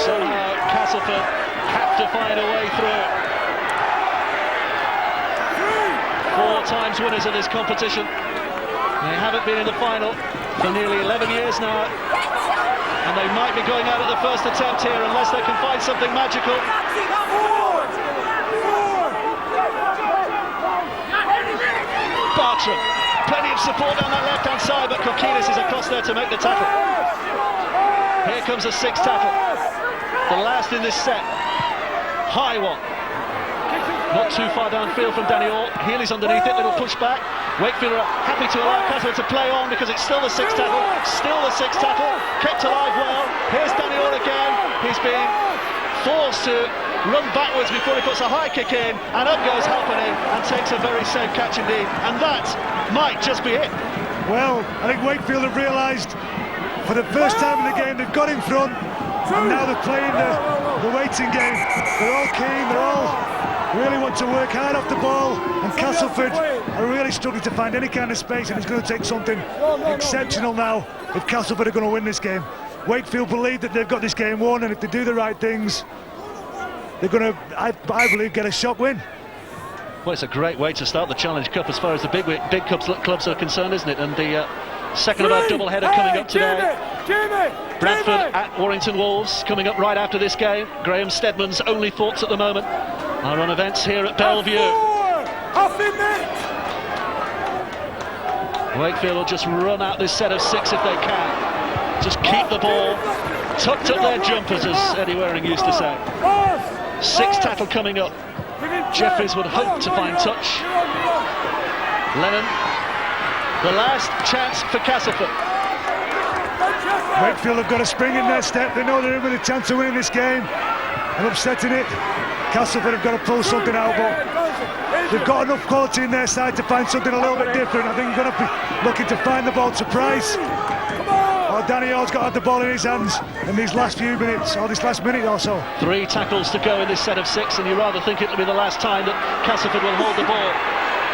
Somehow Castleford have to find a way through. 4 times winners of this competition. They haven't been in the final for nearly 11 years now. And they might be going out at the first attempt here unless they can find something magical. Bartram, plenty of support down that left-hand side, but Kokinis is across there to make the tackle. Here comes a 6th tackle, the last in this set. High one, not too far downfield from Danny Orr. Healy's underneath it, little push back. Wakefield are happy to allow Castleford to play on because it's still the 6th tackle, kept alive well. Here's Danny Orr again, he's being forced to run backwards before he puts a high kick in, and up goes Halpenny and takes a very safe catch indeed, and that might just be it. Well, I think Wakefield have realised for the first time in the game they've got in front, and now they're playing the waiting game. They're all keen, they all really want to work hard off the ball, and Castleford are really struggling to find any kind of space, and it's going to take something exceptional now if Castleford are going to win this game. Wakefield believe that they've got this game won, and if they do the right things, they're going to, I believe, get a shock win. Well, it's a great way to start the Challenge Cup as far as the big clubs are concerned, isn't it? And the second of our double-header coming up today. Bradford at Warrington Wolves coming up right after this game. Graham Stedman's only thoughts at the moment are on events here at Bellevue. Wakefield will just run out this set of 6 if they can. Just keep the ball tucked up their jumpers, as Eddie Waring used to say. 6th tackle coming up. Jeffries would hope to find touch. Lennon, the last chance for Castleford. Wakefield have got a spring in their step. They know they're in with a chance of winning this game and upsetting it. Castleford have got to pull something out, but they've got enough quality in their side to find something a little bit different. I think they're going to be looking to find the ball to Price. Danny Orr's got to have the ball in his hands in these last few minutes, or this last minute or so. 3 tackles to go in this set of 6, and you rather think it'll be the last time that Castleford will hold the ball.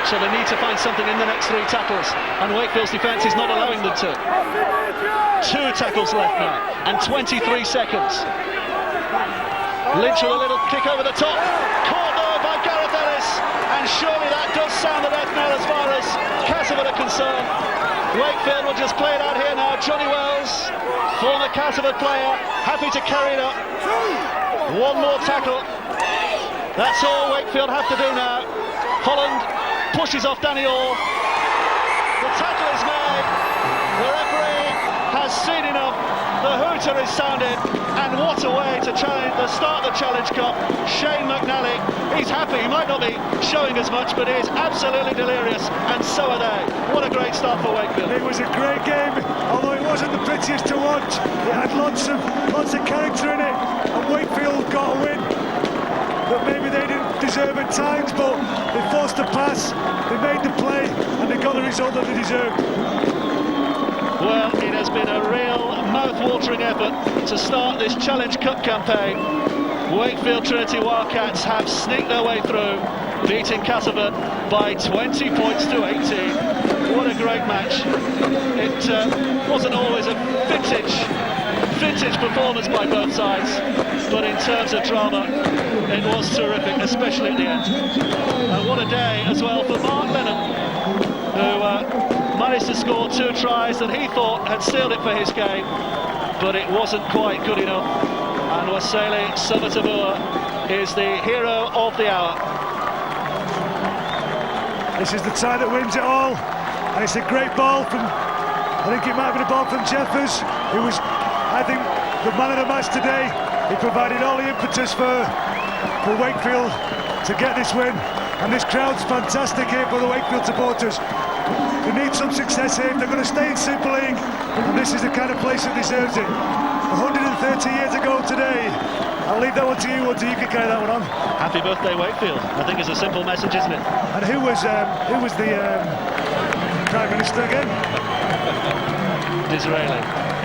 So they need to find something in the next 3 tackles, and Wakefield's defence is not allowing them to. 2 tackles left now, and 23 seconds. Lynch with a little kick over the top, caught though by Gareth Ellis, and surely that does sound the death knell as far as Castleford are concerned. Wakefield will just play it out here now. Johnny Wells, former Castleford player, happy to carry it up. 1 more tackle. That's all Wakefield have to do now. Holland pushes off Danny Orr. The tackle is made. The referee has seen enough. The hooter is sounded, and what a way to start the Challenge Cup. Shane McNally, he's happy. He might not be showing as much, but he is absolutely delirious, and so are they. What a great start for Wakefield. It was a great game, although it wasn't the prettiest to watch. It had lots of character in it, and Wakefield got a win that maybe they didn't deserve at times, but they forced the pass, they made the play, and they got the result that they deserved. mouth-watering effort to start this Challenge Cup campaign. Wakefield Trinity Wildcats have sneaked their way through, beating Castleford by 20 points to 18. What a great match. It wasn't always a vintage performance by both sides, but in terms of drama, it was terrific, especially at the end. And what a day as well for Mark Lennon, who managed to score 2 tries that he thought had sealed it for his game, but it wasn't quite good enough. And Waseli Savatabua is the hero of the hour. This is the tie that wins it all, and it's a great ball from, I think it might have been a ball from Jeffers, who was, I think, the man of the match today. He provided all the impetus for Wakefield to get this win, and this crowd's fantastic here for the Wakefield supporters. They need some success here. They're going to stay in Super League, and this is the kind of place that deserves it. 130 years ago today. I'll leave that one to you, Woody. You can carry that one on. Happy birthday, Wakefield. I think it's a simple message, isn't it? And who was the Prime Minister again? Disraeli.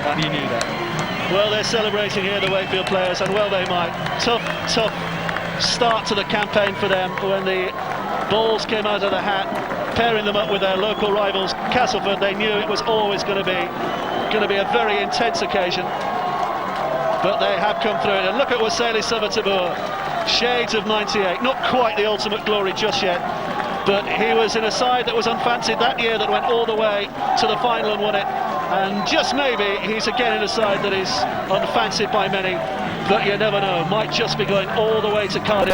And you knew that. Well, they're celebrating here, the Wakefield players, and well they might. Tough start to the campaign for them when the balls came out of the hat, pairing them up with their local rivals, Castleford. They knew it was always going to be a very intense occasion. But they have come through it. And look at Waseli Savatabua, shades of 98, not quite the ultimate glory just yet, but he was in a side that was unfancied that year, that went all the way to the final and won it. And just maybe he's again in a side that is unfancied by many, but you never know, might just be going all the way to Cardiff.